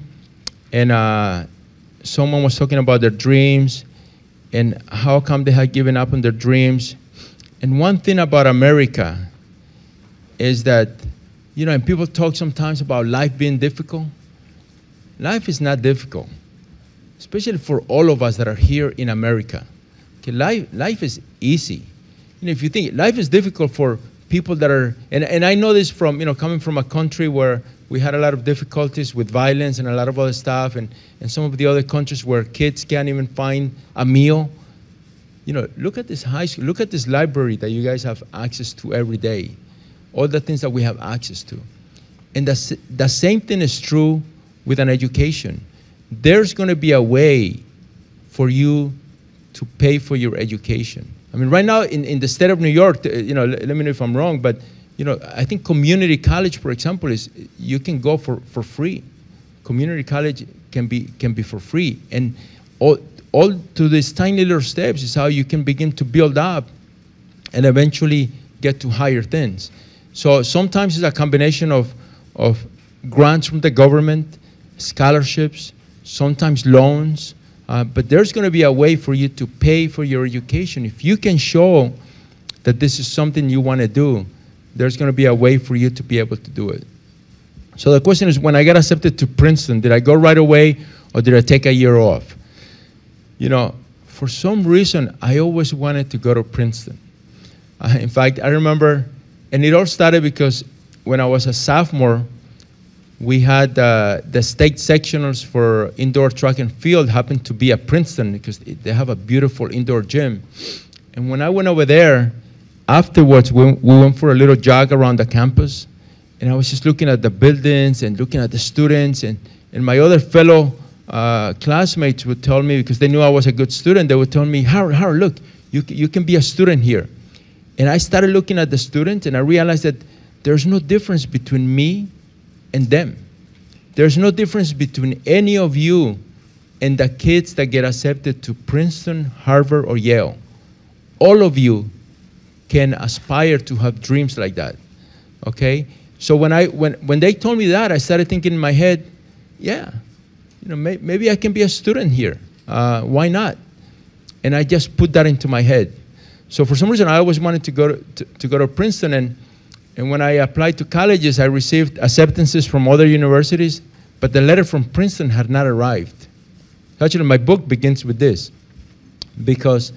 Speaker 22: and someone was talking about their dreams and how come they had given up on their dreams. And one thing about America is that, you know, and people talk sometimes about life being difficult. Life is not difficult, especially for all of us that are here in America. Okay, life is easy. You know, if you think life is difficult for people that are, and I know this from, you know, coming from a country where we had a lot of difficulties with violence and a lot of other stuff, and some of the other countries where kids can't even find a meal. You know, look at this high school, look at this library that you guys have access to every day, all the things that we have access to. And the same thing is true with an education. There's going to be a way for you to pay for your education. I mean, right now in the state of New York, you know, let me know if I'm wrong, but you know, I think community college, for example, is you can go for free. Community college can be for free, and all to these tiny little steps is how you can begin to build up, and eventually get to higher things. So sometimes it's a combination of grants from the government, scholarships, sometimes loans, but there's going to be a way for you to pay for your education. If you can show that this is something you want to do, there's going to be a way for you to be able to do it. So the question is, when I got accepted to Princeton, did I go right away or did I take a year off? You know, for some reason, I always wanted to go to Princeton. In fact, I remember, and it all started because when I was a sophomore, we had the state sectionals for indoor track and field happened to be at Princeton because they have a beautiful indoor gym. And when I went over there, afterwards, we went for a little jog around the campus, and I was just looking at the buildings and looking at the students, and my other fellow classmates would tell me, because they knew I was a good student, they would tell me, Harold, look, you can be a student here. And I started looking at the students, and I realized that there's no difference between me and them. There's no difference between any of you and the kids that get accepted to Princeton, Harvard, or Yale. All of you can aspire to have dreams like that, okay? So when they told me that, I started thinking in my head, yeah, you know, maybe I can be a student here. Why not? And I just put that into my head. So for some reason, I always wanted to go to Princeton, and when I applied to colleges, I received acceptances from other universities, but the letter from Princeton had not arrived. Actually, my book begins with this, because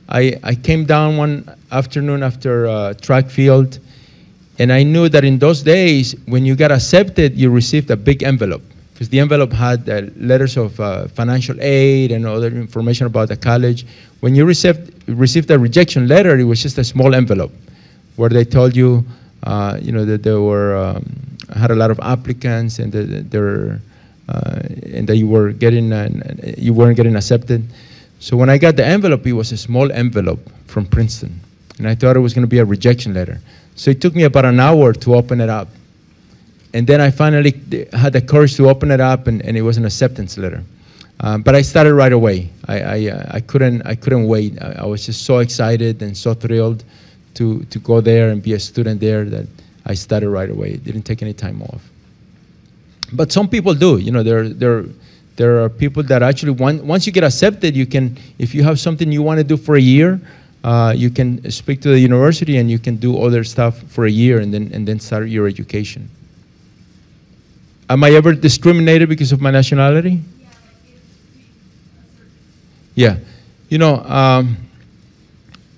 Speaker 22: I came down one afternoon after track field, and I knew that in those days, when you got accepted, you received a big envelope, because the envelope had letters of financial aid and other information about the college. When you received a rejection letter, it was just a small envelope where they told you, you know, that there were had a lot of applicants, and and that you weren't getting accepted. So when I got the envelope, it was a small envelope from Princeton, and I thought it was going to be a rejection letter. So it took me about an hour to open it up, and then I finally had the courage to open it up, and it was an acceptance letter. But I started right away. I couldn't wait. I was just so excited and so thrilled to go there and be a student there that I started right away. It didn't take any time off. But some people do. You know, there are people that actually, once you get accepted, you can, if you have something you want to do for a year, you can speak to the university and you can do other stuff for a year and then start your education. Am I ever discriminated because of my nationality? Yeah. You know,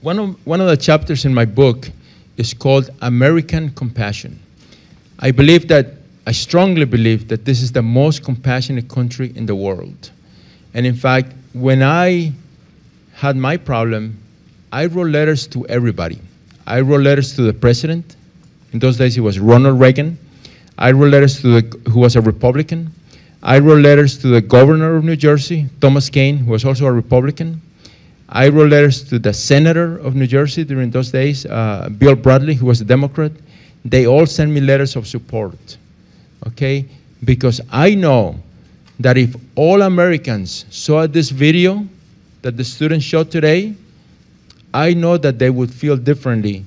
Speaker 22: one of the chapters in my book is called American Compassion. I strongly believe that this is the most compassionate country in the world. And in fact, when I had my problem, I wrote letters to everybody. I wrote letters to the president. In those days, it was Ronald Reagan. I wrote letters to who was a Republican. I wrote letters to the governor of New Jersey, Thomas Kean, who was also a Republican. I wrote letters to the senator of New Jersey during those days, Bill Bradley, who was a Democrat. They all sent me letters of support, okay? Because I know that if all Americans saw this video that the students showed today, I know that they would feel differently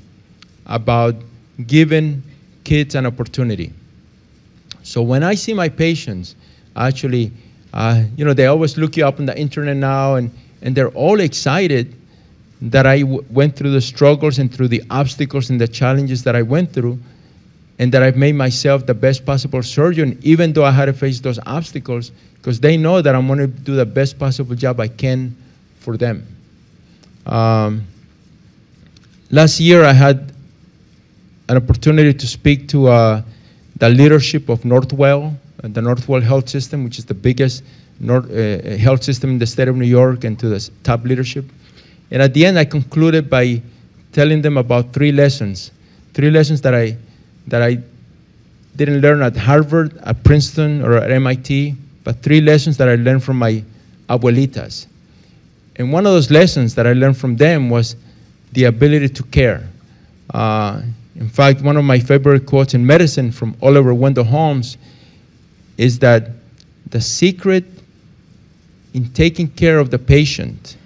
Speaker 22: about giving kids an opportunity. So when I see my patients, actually, you know, they always look you up on the internet now, and they're all excited that I went through the struggles and through the obstacles and the challenges that I went through, and that I've made myself the best possible surgeon, even though I had to face those obstacles, because they know that I'm going to do the best possible job I can for them. Last year, I had an opportunity to speak to the leadership of Northwell, the Northwell Health System, which is the biggest health system in the state of New York, and to the top leadership. And at the end, I concluded by telling them about three lessons that I didn't learn at Harvard, at Princeton, or at MIT, but three lessons that I learned from my abuelitas. And one of those lessons that I learned from them was the ability to care. In fact, one of my favorite quotes in medicine from Oliver Wendell Holmes is that the secret in taking care of the patient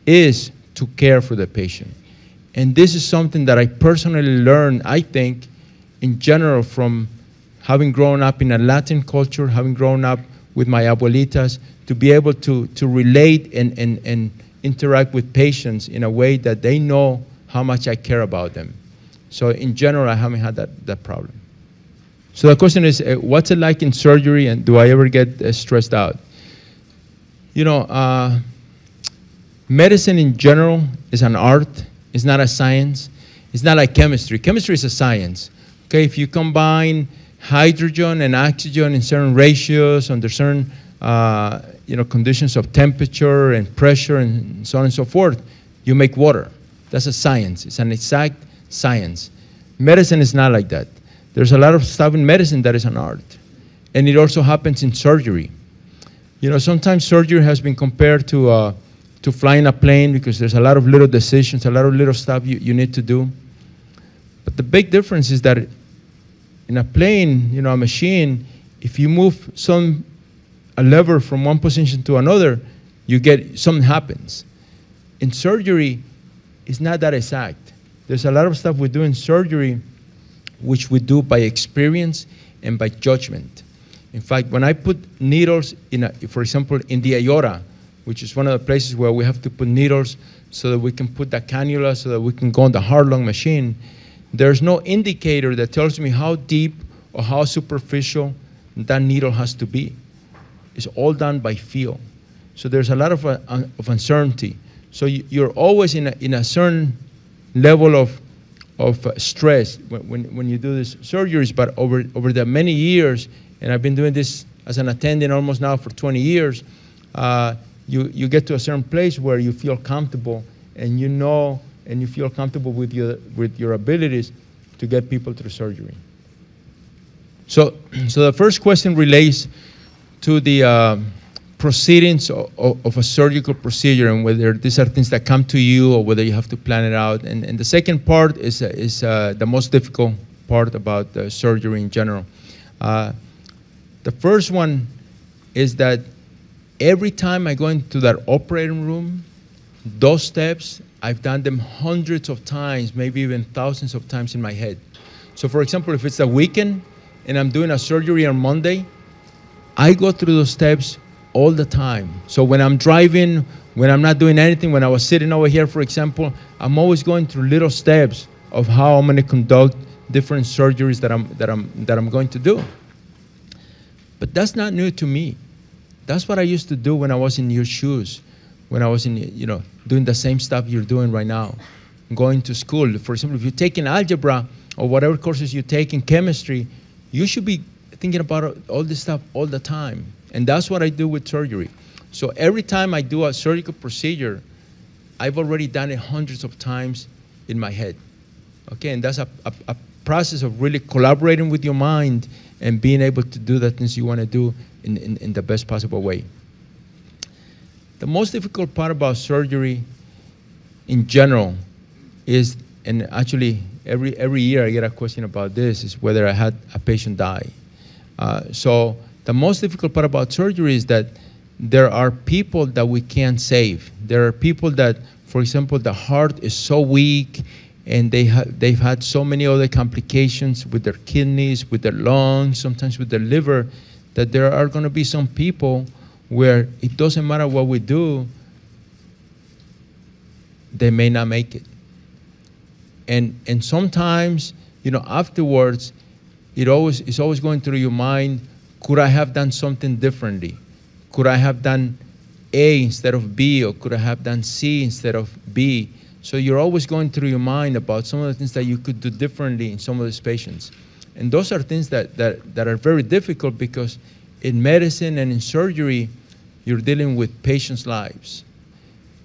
Speaker 22: is to care for the patient. And this is something that I personally learned, I think, in general, from having grown up in a Latin culture, having grown up with my abuelitas, to be able to relate and interact with patients in a way that they know how much I care about them. So in general, I haven't had that problem. So the question is, what's it like in surgery, and do I ever get stressed out? You know, medicine in general is an art. It's not a science. It's not like chemistry. Chemistry is a science. Okay, if you combine hydrogen and oxygen in certain ratios under certain you know, conditions of temperature and pressure and so on and so forth, you make water. That's a science. It's an exact science. Medicine is not like that. There's a lot of stuff in medicine that is an art. And it also happens in surgery. You know, sometimes surgery has been compared to flying a plane, because there's a lot of little decisions, a lot of little stuff you need to do. But the big difference is that in a plane, you know, a machine, if you move a lever from one position to another, something happens. In surgery, it's not that exact. There's a lot of stuff we do in surgery which we do by experience and by judgment. In fact, when I put needles, for example, in the aorta, which is one of the places where we have to put needles so that we can put the cannula so that we can go on the heart-lung machine, there's no indicator that tells me how deep or how superficial that needle has to be. It's all done by feel. So there's a lot of uncertainty. So you're always in a certain level of stress when you do these surgeries. But over the many years, and I've been doing this as an attending almost now for 20 years, you get to a certain place where you feel comfortable, and you know, and you feel comfortable with your abilities to get people through surgery. So the first question relates to the proceedings of a surgical procedure, and whether these are things that come to you or whether you have to plan it out. And the second part is the most difficult part about surgery in general. The first one is that every time I go into that operating room, those steps, I've done them hundreds of times, maybe even thousands of times in my head. So for example, if it's a weekend and I'm doing a surgery on Monday, I go through those steps all the time. So when I'm driving, when I'm not doing anything, when I was sitting over here, for example, I'm always going through little steps of how I'm going to conduct different surgeries that I'm going to do. But that's not new to me. That's what I used to do when I was in your shoes, when I was doing the same stuff you're doing right now, going to school. For example, if you're taking algebra or whatever courses you take in chemistry, you should be thinking about all this stuff all the time. And that's what I do with surgery. So every time I do a surgical procedure, I've already done it hundreds of times in my head. Okay, and that's a process of really collaborating with your mind and being able to do the things you want to do in the best possible way. The most difficult part about surgery in general is, and actually every year I get a question about this, is whether I had a patient die. So the most difficult part about surgery is that there are people that we can't save. There are people that, for example, the heart is so weak and they've had so many other complications with their kidneys, with their lungs, sometimes with their liver, that there are going to be some people where it doesn't matter what we do, they may not make it. And sometimes, you know, afterwards, it's always going through your mind, could I have done something differently? Could I have done A instead of B, or could I have done C instead of B? So you're always going through your mind about some of the things that you could do differently in some of these patients. And those are things that are very difficult, because in medicine and in surgery, you're dealing with patients' lives,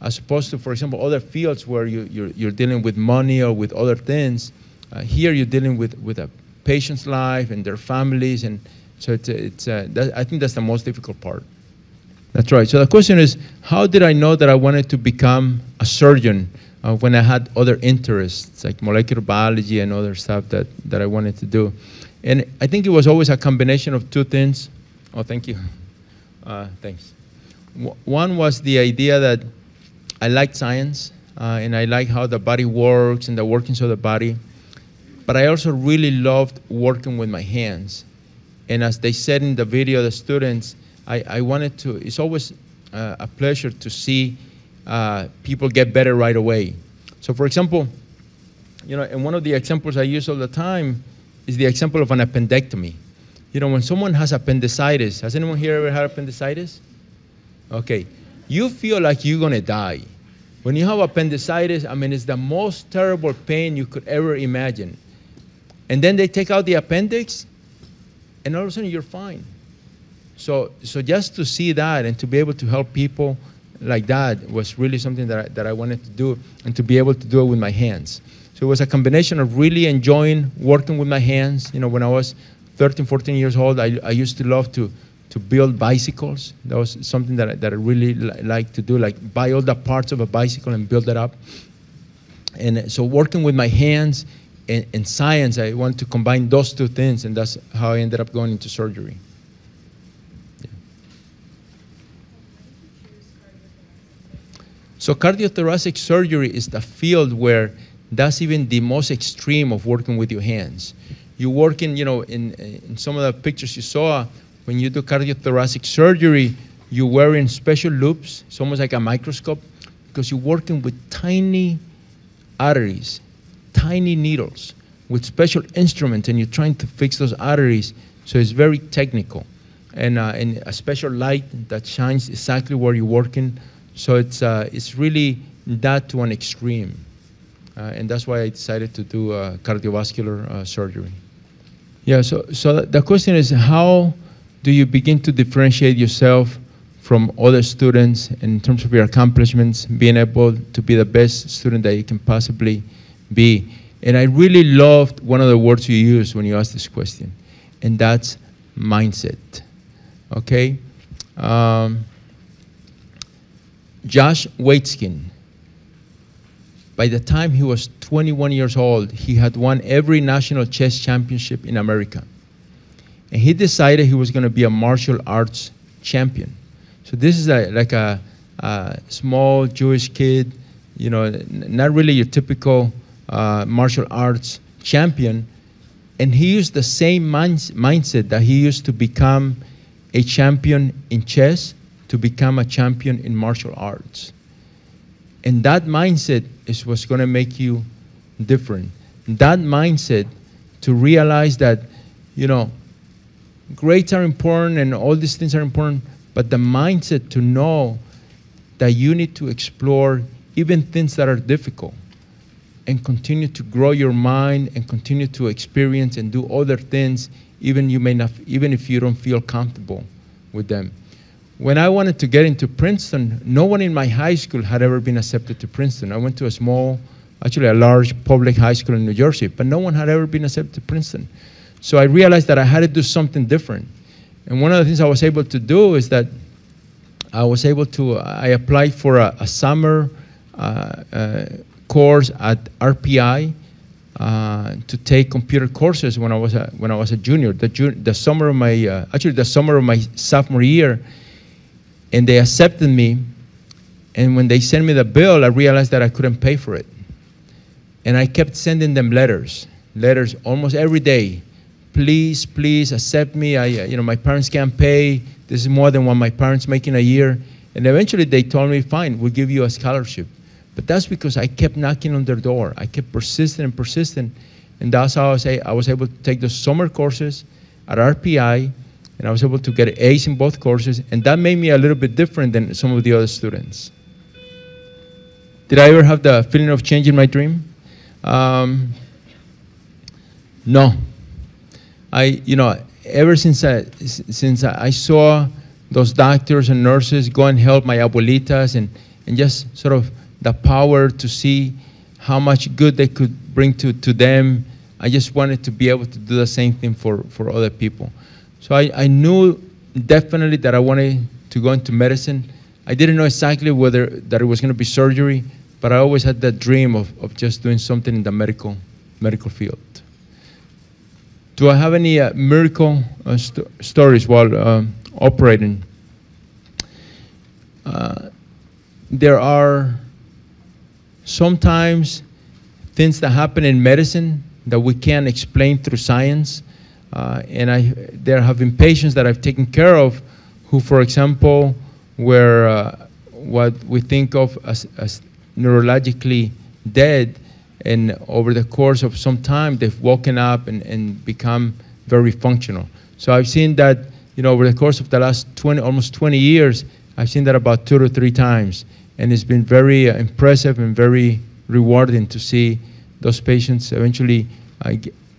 Speaker 22: as opposed to, for example, other fields where you're dealing with money or with other things. Here you're dealing with a patient's life and their families, and so I think that's the most difficult part. That's right. So the question is, how did I know that I wanted to become a surgeon when I had other interests, like molecular biology and other stuff that I wanted to do? And I think it was always a combination of two things. Oh, thank you. Thanks. One was the idea that I liked science, and I like how the body works and the workings of the body. But I also really loved working with my hands. And as they said in the video, the students, I wanted to, it's always a pleasure to see people get better right away. So for example, you know, and one of the examples I use all the time is the example of an appendectomy. You know, when someone has appendicitis, has anyone here ever had appendicitis? Okay, you feel like you're gonna die. When you have appendicitis, I mean, it's the most terrible pain you could ever imagine. And then they take out the appendix, and all of a sudden you're fine. So just to see that and to be able to help people like that was really something that I wanted to do, and to be able to do it with my hands. So it was a combination of really enjoying working with my hands. You know, when I was 13, 14 years old, I used to love to build bicycles. That was something that I really liked to do, like buy all the parts of a bicycle and build it up. And so working with my hands and science, I wanted to combine those two things, and that's how I ended up going into surgery. Yeah. So cardiothoracic surgery is the field where that's even the most extreme of working with your hands. You work in, you know, in some of the pictures you saw, when you do cardiothoracic surgery, you're wearing special loops. It's almost like a microscope, because you're working with tiny arteries, tiny needles, with special instruments, and you're trying to fix those arteries. So it's very technical, and a special light that shines exactly where you're working. So it's really that to an extreme, and that's why I decided to do cardiovascular surgery. Yeah. So the question is, how do you begin to differentiate yourself from other students in terms of your accomplishments, being able to be the best student that you can possibly be? And I really loved one of the words you used when you asked this question, and that's mindset. Okay? Josh Waitzkin, by the time he was 21 years old, he had won every national chess championship in America. And he decided he was going to be a martial arts champion. So this is like a small Jewish kid, you know, not really your typical martial arts champion. And he used the same mindset that he used to become a champion in chess, to become a champion in martial arts. And that mindset is what's going to make you different. That mindset to realize that, you know, grades are important and all these things are important, but the mindset to know that you need to explore even things that are difficult and continue to grow your mind and continue to experience and do other things even if you don't feel comfortable with them. When I wanted to get into Princeton, no one in my high school had ever been accepted to Princeton. I went to a large public high school in New Jersey, but no one had ever been accepted to Princeton. So I realized that I had to do something different. And one of the things I was able to do is that I applied for a summer course at RPI to take computer courses when I was a junior. The summer of my actually the summer of my sophomore year, and they accepted me. And when they sent me the bill, I realized that I couldn't pay for it. And I kept sending them letters almost every day. Please, please accept me. My parents can't pay. This is more than what my parents make in a year. And eventually they told me, fine, we'll give you a scholarship. But that's because I kept knocking on their door. I kept persistent and persistent. And that's how I was able to take the summer courses at RPI, and I was able to get A's in both courses. And that made me a little bit different than some of the other students. Did I ever have the feeling of changing my dream? No. Ever since I saw those doctors and nurses go and help my abuelitas and just sort of the power to see how much good they could bring to them, I just wanted to be able to do the same thing for other people. So I knew definitely that I wanted to go into medicine. I didn't know exactly that it was going to be surgery, but I always had that dream of just doing something in the medical field. Do I have any miracle stories while operating? There are sometimes things that happen in medicine that we can't explain through science. There have been patients that I've taken care of who, for example, were what we think of as neurologically dead, and over the course of some time, they've woken up and become very functional. So I've seen that, over the course of the last almost 20 years, I've seen that about 2 to 3 times. And it's been very impressive and very rewarding to see those patients eventually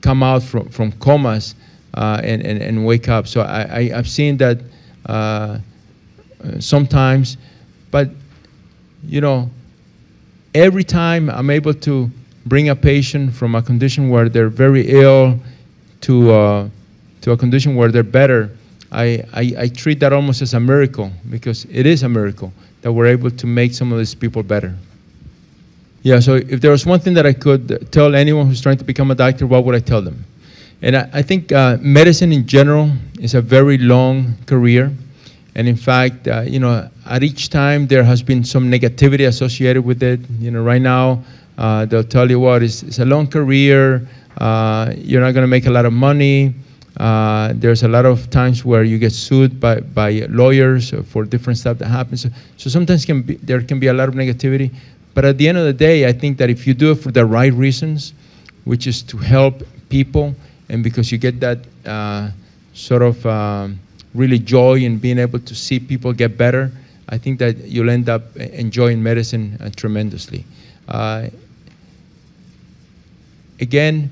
Speaker 22: come out from comas and wake up. So I've seen that sometimes, but every time I'm able to bring a patient from a condition where they're very ill to a condition where they're better, I treat that almost as a miracle, because it is a miracle that we're able to make some of these people better. Yeah, so if there was one thing that I could tell anyone who's trying to become a doctor, what would I tell them? And I think medicine in general is a very long career. And in fact, at each time there has been some negativity associated with it. Right now, they'll tell you it's a long career, you're not going to make a lot of money. There's a lot of times where you get sued by lawyers for different stuff that happens. So sometimes there can be a lot of negativity. But at the end of the day, I think that if you do it for the right reasons, which is to help people, and because you get that sort of really joy in being able to see people get better, I think that you'll end up enjoying medicine tremendously. Again,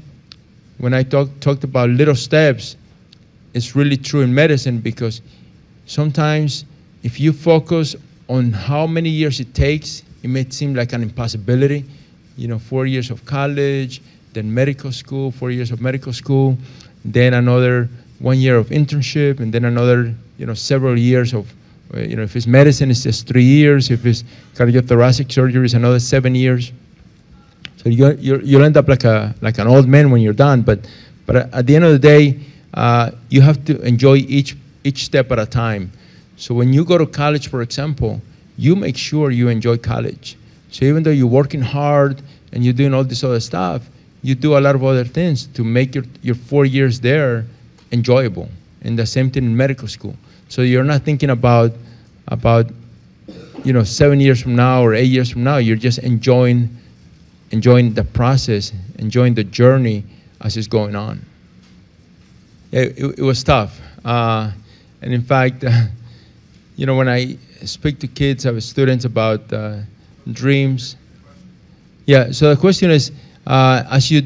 Speaker 22: when I talked about little steps, it's really true in medicine, because sometimes if you focus on how many years it takes, it may seem like an impossibility. 4 years of college, then medical school, 4 years of medical school, then another 1 year of internship, and then another, several years of, if it's medicine, it's just 3 years. If it's cardiothoracic surgery, it's another 7 years. So you'll end up like an old man when you're done. But at the end of the day, you have to enjoy each step at a time. So when you go to college, for example, you make sure you enjoy college. So even though you're working hard and you're doing all this other stuff, you do a lot of other things to make your 4 years there enjoyable. And the same thing in medical school. So you're not thinking about 7 years from now or 8 years from now. You're just enjoying the process, enjoying the journey as it's going on. It was tough. And in fact, when I speak to kids, I have students about dreams. Yeah, so the question is, as you're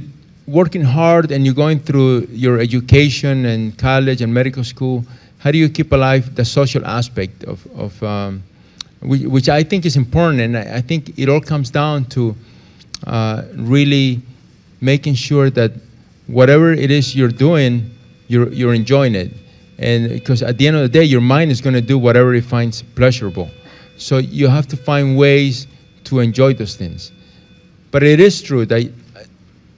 Speaker 22: working hard and you're going through your education and college and medical school, how do you keep alive the social aspect of which I think is important, and I think it all comes down to really making sure that whatever it is you're doing, you're enjoying it. And because at the end of the day, your mind is going to do whatever it finds pleasurable. So you have to find ways to enjoy those things. But it is true that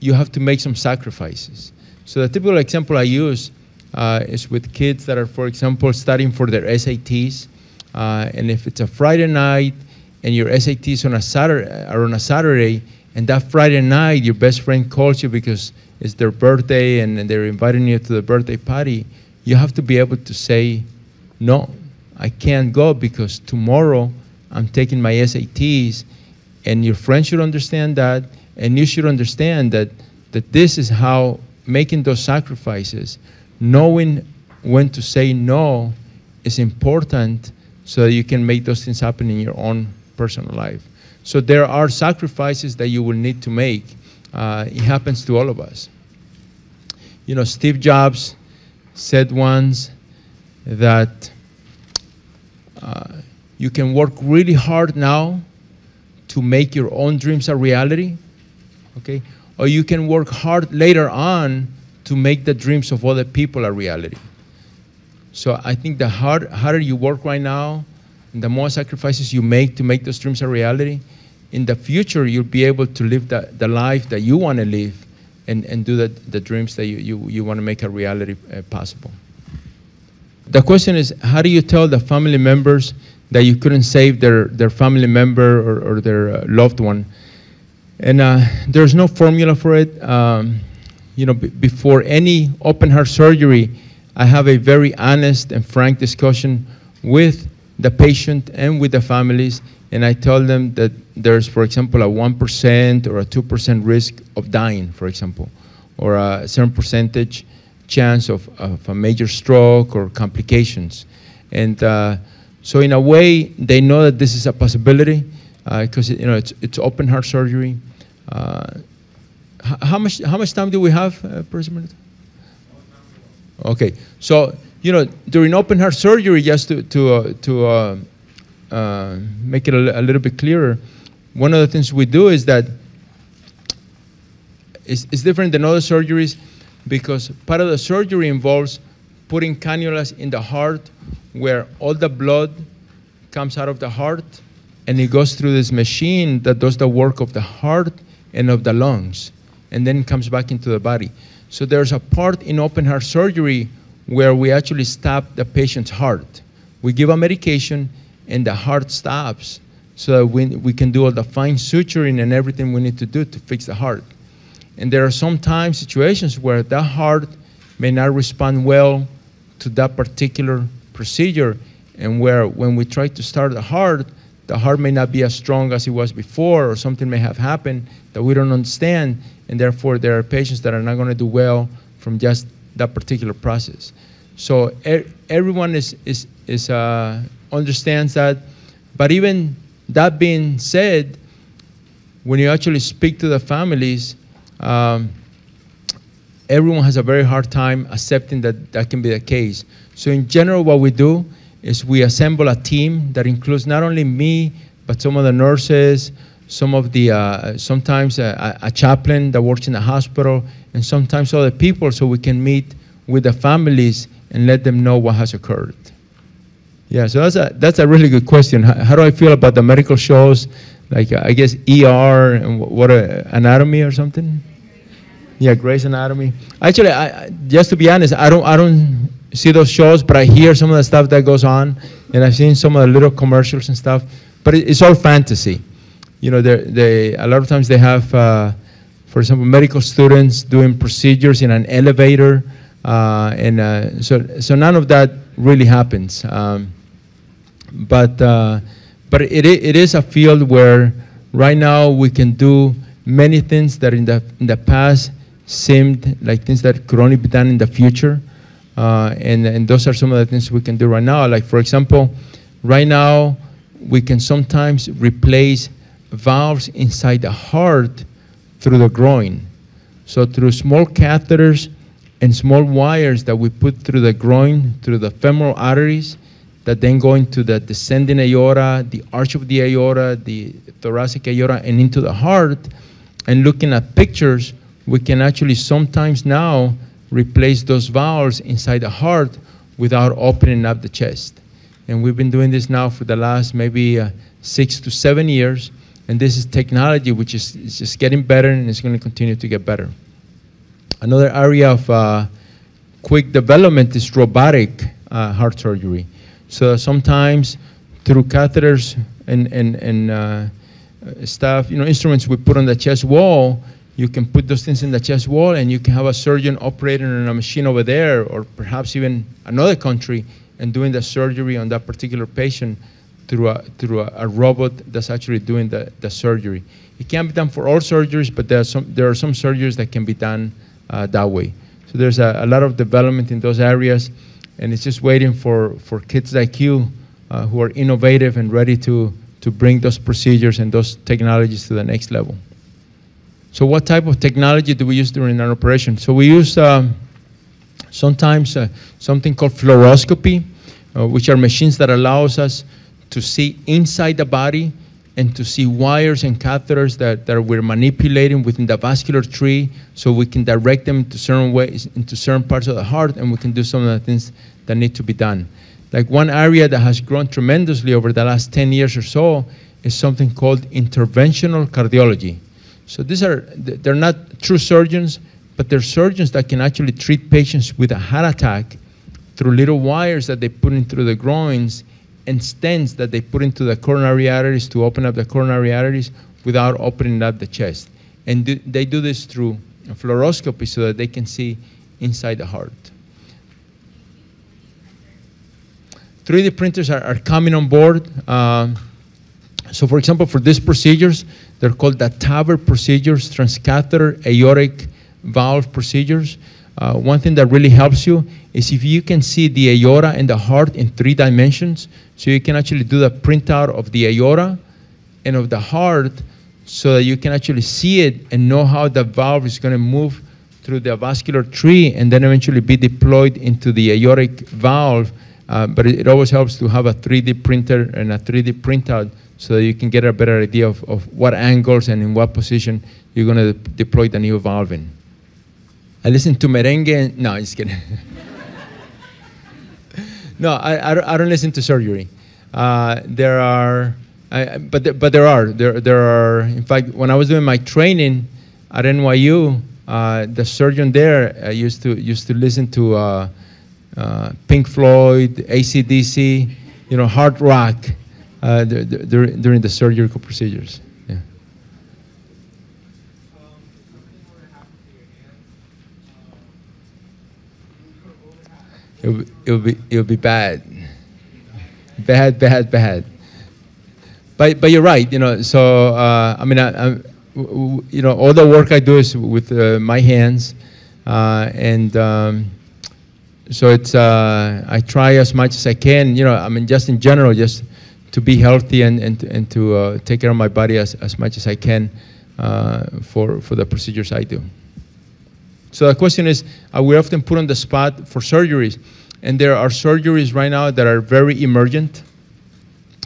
Speaker 22: you have to make some sacrifices. So the typical example I use is with kids that are, for example, studying for their SATs. And if it's a Friday night and your SATs are on a Saturday, and that Friday night your best friend calls you because it's their birthday and they're inviting you to the birthday party, you have to be able to say, no, I can't go because tomorrow I'm taking my SATs. And your friend should understand that, and you should understand that this is how making those sacrifices, knowing when to say no is important so that you can make those things happen in your own personal life. So there are sacrifices that you will need to make. It happens to all of us. You know, Steve Jobs said once that you can work really hard now to make your own dreams a reality, okay? Or you can work hard later on to make the dreams of other people a reality. So I think the harder you work right now, and the more sacrifices you make to make those dreams a reality, in the future you'll be able to live the life that you want to live and do the dreams that you want to make a reality possible. The question is, how do you tell the family members that you couldn't save their family member or their loved one? And there's no formula for it. You know, before any open heart surgery, I have a very honest and frank discussion with the patient and with the families, and I tell them that there's, for example, a 1% or a 2% risk of dying, for example, or a certain percentage chance of a major stroke or complications. And so in a way, they know that this is a possibility because you know it's open heart surgery. How much time do we have, President? Okay, so you know during open heart surgery, just to make it a little bit clearer, one of the things we do is that it's different than other surgeries because part of the surgery involves putting cannulas in the heart where all the blood comes out of the heart and it goes through this machine that does the work of the heart and of the lungs and then comes back into the body. So there's a part in open heart surgery where we actually stop the patient's heart. We give a medication and the heart stops so that we can do all the fine suturing and everything we need to do to fix the heart. And there are sometimes situations where the heart may not respond well to that particular procedure, and where when we try to start the heart may not be as strong as it was before, or something may have happened that we don't understand, and therefore there are patients that are not going to do well from just that particular process. So everyone understands that, but even that being said, when you actually speak to the families, everyone has a very hard time accepting that that can be the case. So in general, what we do is we assemble a team that includes not only me, but some of the nurses, some of the, sometimes a chaplain that works in the hospital, and sometimes other people, so we can meet with the families and let them know what has occurred. Yeah, so that's a really good question. How do I feel about the medical shows, like I guess ER and what anatomy or something? Yeah, Grey's Anatomy. Actually, just to be honest, I don't see those shows, but I hear some of the stuff that goes on, and I've seen some of the little commercials and stuff. But it's all fantasy. You know, a lot of times they have, for example, medical students doing procedures in an elevator, so none of that really happens. But it is a field where right now we can do many things that in the past seemed like things that could only be done in the future, and those are some of the things we can do right now. Like, for example, right now we can sometimes replace valves inside the heart through the groin. So through small catheters and small wires that we put through the groin, through the femoral arteries, that then go into the descending aorta, the arch of the aorta, the thoracic aorta, and into the heart. And looking at pictures, we can actually sometimes now replace those valves inside the heart without opening up the chest. And we've been doing this now for the last maybe 6 to 7 years. And this is technology which is just getting better and it's going to continue to get better. Another area of quick development is robotic heart surgery. So sometimes through catheters and stuff, instruments we put on the chest wall, you can put those things in the chest wall and you can have a surgeon operating on a machine over there or perhaps even another country and doing the surgery on that particular patient through a robot that's actually doing the surgery. It can't be done for all surgeries, but there are some surgeries that can be done that way. So there's a lot of development in those areas, and it's just waiting for kids like you who are innovative and ready to bring those procedures and those technologies to the next level. So what type of technology do we use during an operation? So we use sometimes something called fluoroscopy, which are machines that allows us to see inside the body and to see wires and catheters that we're manipulating within the vascular tree, so we can direct them to certain ways, into certain parts of the heart, and we can do some of the things that need to be done. Like one area that has grown tremendously over the last 10 years or so is something called interventional cardiology. So they're not true surgeons, but they're surgeons that can actually treat patients with a heart attack through little wires that they put in through the groins and stents that they put into the coronary arteries to open up the coronary arteries without opening up the chest. And they do this through fluoroscopy so that they can see inside the heart. 3D printers are coming on board. So for example, for these procedures, they're called the TAVR procedures, transcatheter aortic valve procedures. One thing that really helps you is if you can see the aorta and the heart in 3 dimensions, so you can actually do the printout of the aorta and of the heart so that you can actually see it and know how the valve is going to move through the vascular tree and then eventually be deployed into the aortic valve. But it always helps to have a 3D printer and a 3D printout so that you can get a better idea of what angles and in what position you're going to deploy the new valve in. I listen to merengue. No, just kidding. No, I don't listen to surgery. There are, but there are. In fact, when I was doing my training at NYU, the surgeon there used to listen to Pink Floyd, AC/DC, hard rock during the surgical procedures. Yeah. It'll be bad. Bad. But you're right, so I mean, all the work I do is with my hands, and so it's I try as much as I can, I mean, just in general, just to be healthy and to take care of my body as much as I can for the procedures I do. So the question is, we're often put on the spot for surgeries, and there are surgeries right now that are very emergent.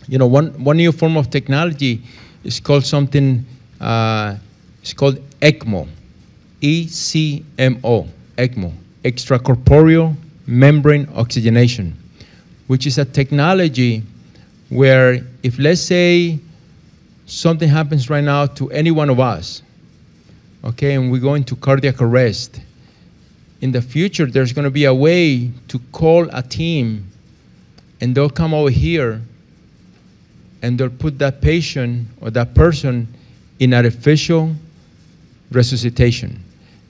Speaker 22: One new form of technology is called something, it's called ECMO, E-C-M-O, ECMO, extracorporeal membrane oxygenation, which is a technology where if, let's say, something happens right now to any one of us, okay, and we go into cardiac arrest, in the future there's going to be a way to call a team and they'll come over here and they'll put that patient or that person in artificial resuscitation,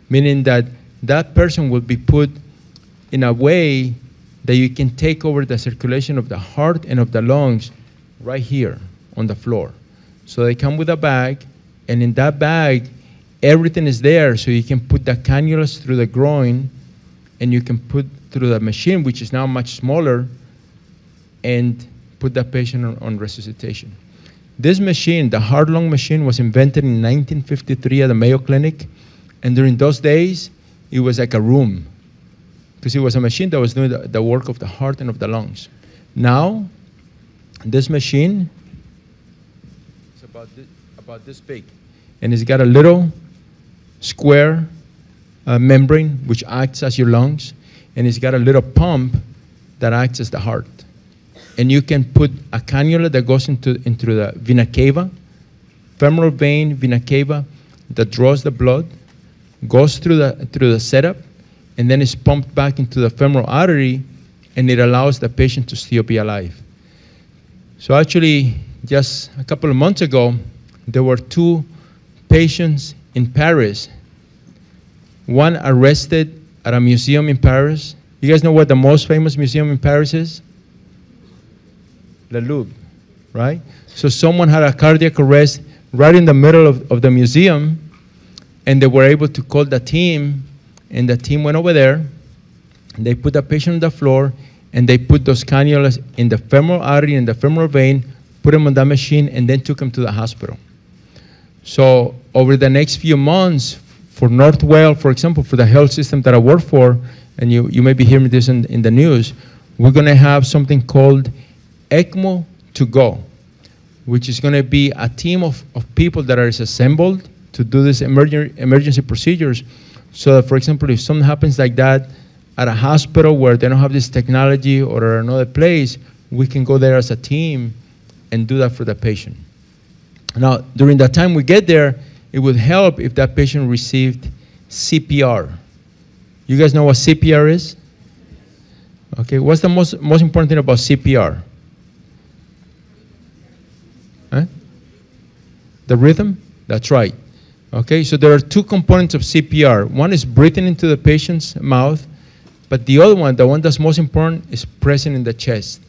Speaker 22: meaning that that person will be put in a way that you can take over the circulation of the heart and of the lungs right here on the floor. So they come with a bag, and in that bag, everything is there, so you can put the cannulas through the groin, and you can put through the machine, which is now much smaller, and put that patient on resuscitation. This machine, the heart-lung machine, was invented in 1953 at the Mayo Clinic, and during those days, it was like a room, because it was a machine that was doing the work of the heart and of the lungs. Now, this machine is about this big, and it's got a little square membrane which acts as your lungs, and it's got a little pump that acts as the heart. And you can put a cannula that goes into the vena cava, femoral vein, vena cava, that draws the blood, goes through the setup, and then is pumped back into the femoral artery, and it allows the patient to still be alive. So actually, just a couple of months ago, there were 2 patients in Paris, one arrested at a museum in Paris. You guys know what the most famous museum in Paris is? Le Louvre, right? So someone had a cardiac arrest right in the middle of the museum, and they were able to call the team, and the team went over there, and they put the patient on the floor, and they put those cannulas in the femoral artery and the femoral vein, put them on the machine, and then took them to the hospital. So over the next few months, for North Wales, for example, for the health system that I work for, and you may be hearing this in the news, we're going to have something called ECMO to go, which is going to be a team of people that are assembled to do these emergency procedures, so that, for example, if something happens like that at a hospital where they don't have this technology or another place, we can go there as a team and do that for the patient. Now, during the time we get there, it would help if that patient received CPR. You guys know what CPR is? Okay, what's the most important thing about CPR? Huh? The rhythm? That's right. Okay, so there are 2 components of CPR. One is breathing into the patient's mouth, but the other one, the one that's most important, is pressing in the chest.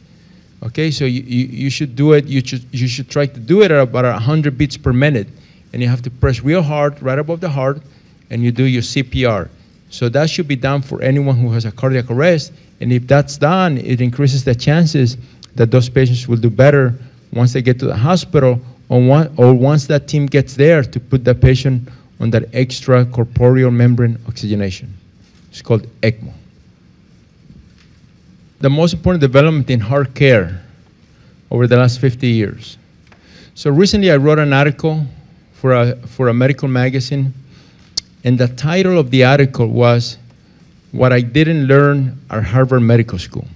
Speaker 22: Okay, so you should do it, you should try to do it at about 100 beats per minute. And you have to press real hard, right above the heart, and you do your CPR. So that should be done for anyone who has a cardiac arrest. And if that's done, it increases the chances that those patients will do better once they get to the hospital, or once that team gets there to put the patient on that extracorporeal membrane oxygenation. It's called ECMO. The most important development in heart care over the last 50 years. So recently I wrote an article for a medical magazine, and the title of the article was "What I Didn't Learn at Harvard Medical School."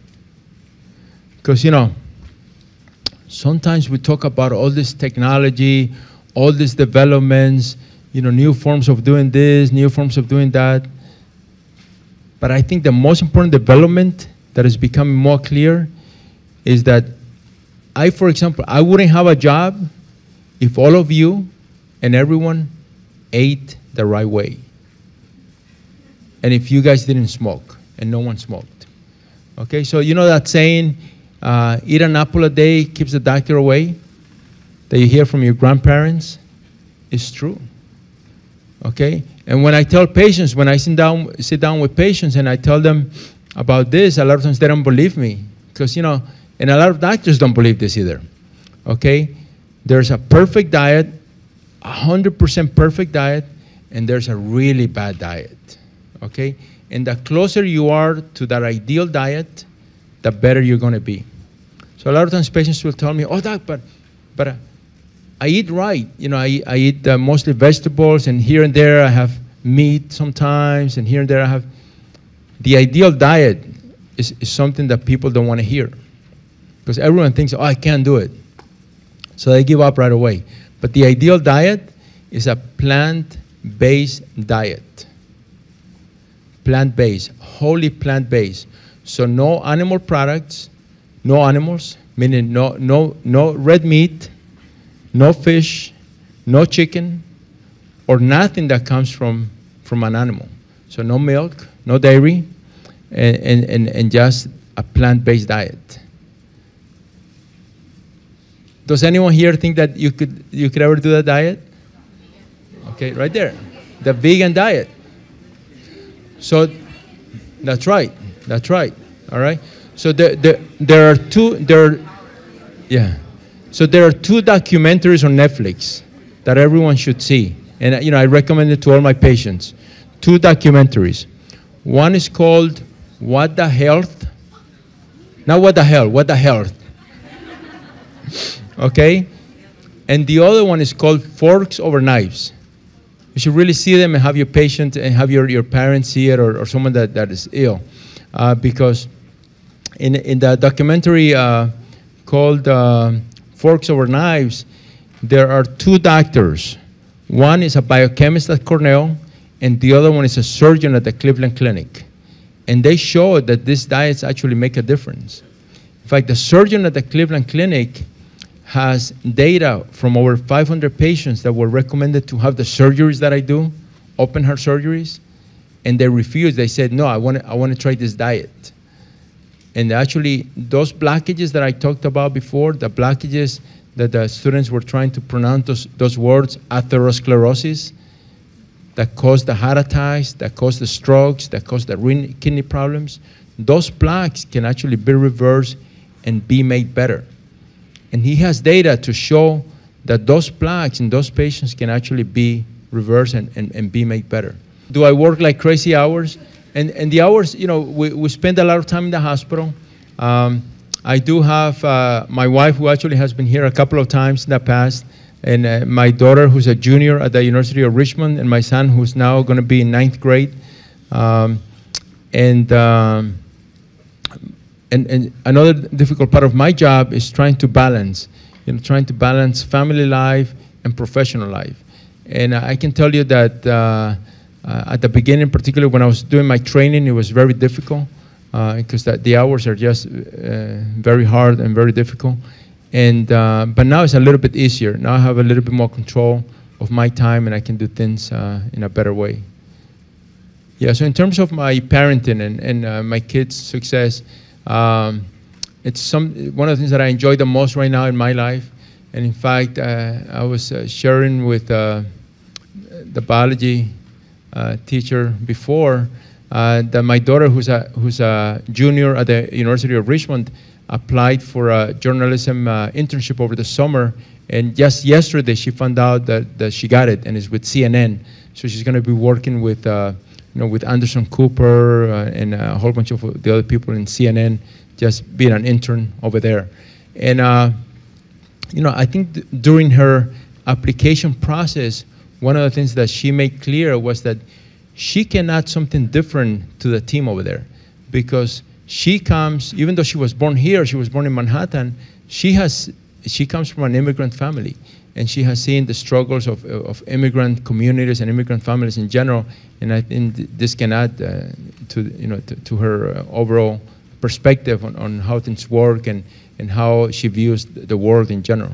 Speaker 22: Because, you know, sometimes we talk about all this technology, all these developments, you know, new forms of doing this, new forms of doing that. But I think the most important development that is becoming more clear is that for example, I wouldn't have a job if all of you and everyone ate the right way. And if you guys didn't smoke, and no one smoked. Okay, so you know that saying, eat an apple a day keeps the doctor away, that you hear from your grandparents? It's true. Okay, and when I tell patients, when I sit down with patients and I tell them about this, a lot of times they don't believe me. Because, you know, and a lot of doctors don't believe this either. Okay, there's a perfect diet, 100% perfect diet, and there's a really bad diet. Okay, and the closer you are to that ideal diet, the better you're going to be. So a lot of times patients will tell me, "Oh, doc, but I eat right. You know, I eat mostly vegetables, and here and there I have meat sometimes, and here and there I have." The ideal diet is something that people don't want to hear, because everyone thinks, "Oh, I can't do it," so they give up right away. But the ideal diet is a plant-based diet. Plant-based, wholly plant-based. So no animal products, no animals, meaning no red meat, no fish, no chicken, or nothing that comes from an animal. So no milk, no dairy, and just a plant-based diet. Does anyone here think that you could ever do that diet? Okay, right there, the vegan diet. So that's right, all right. So there are two documentaries on Netflix that everyone should see, and you know I recommend it to all my patients. 2 documentaries. One is called "What the Health," not "What the Hell," "What the Health." Okay, and the other one is called "Forks Over Knives." You should really see them and have your patient and have your parents see it, or someone that is ill. Because in the documentary called "Forks Over Knives," there are two doctors. One is a biochemist at Cornell, and the other one is a surgeon at the Cleveland Clinic. And they showed that these diets actually make a difference. In fact, the surgeon at the Cleveland Clinic has data from over 500 patients that were recommended to have the surgeries that I do, open heart surgeries, and they refused. They said, no, I want to try this diet. And actually, those blockages that I talked about before, the blockages that the students were trying to pronounce those words, atherosclerosis, that cause the heart attacks, that cause the strokes, that cause the kidney problems, those plaques can actually be reversed and be made better. And he has data to show that those plaques in those patients can actually be reversed and be made better. Do I work like crazy hours? And the hours, you know, we spend a lot of time in the hospital. I do have my wife, who actually has been here a couple of times in the past, and my daughter, who's a junior at the University of Richmond, and my son, who's now going to be in 9th grade. And another difficult part of my job is trying to balance, trying to balance family life and professional life. And I can tell you that at the beginning, particularly when I was doing my training, it was very difficult because the hours are just very hard and very difficult. And but now it's a little bit easier. Now I have a little bit more control of my time, and I can do things in a better way. Yeah. So in terms of my parenting and my kids' success. It's one of the things that I enjoy the most right now in my life. And in fact, I was sharing with the biology teacher before that my daughter, who's a junior at the University of Richmond, applied for a journalism internship over the summer. And just yesterday, she found out that she got it, and it's with CNN. So she's going to be working with with Anderson Cooper and a whole bunch of the other people in CNN, just being an intern over there. And, I think during her application process, one of the things that she made clear was that she can add something different to the team over there, because she comes, even though she was born here, she was born in Manhattan, she comes from an immigrant family. And she has seen the struggles of immigrant communities and immigrant families in general, and I think this can add to her overall perspective on how things work and how she views the world in general.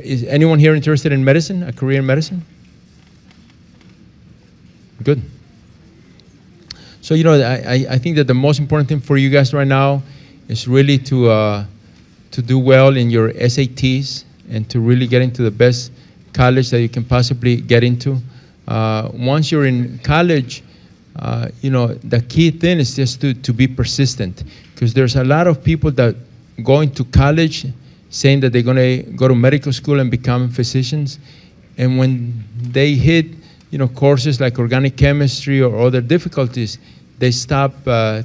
Speaker 22: Is anyone here interested in medicine, a career in medicine? Good. So, I think that the most important thing for you guys right now is really to do well in your SATs and to really get into the best college that you can possibly get into. Once you're in college, the key thing is just to be persistent, because there's a lot of people that go into college saying that they're going to go to medical school and become physicians, and when they hit courses like organic chemistry or other difficulties, they stop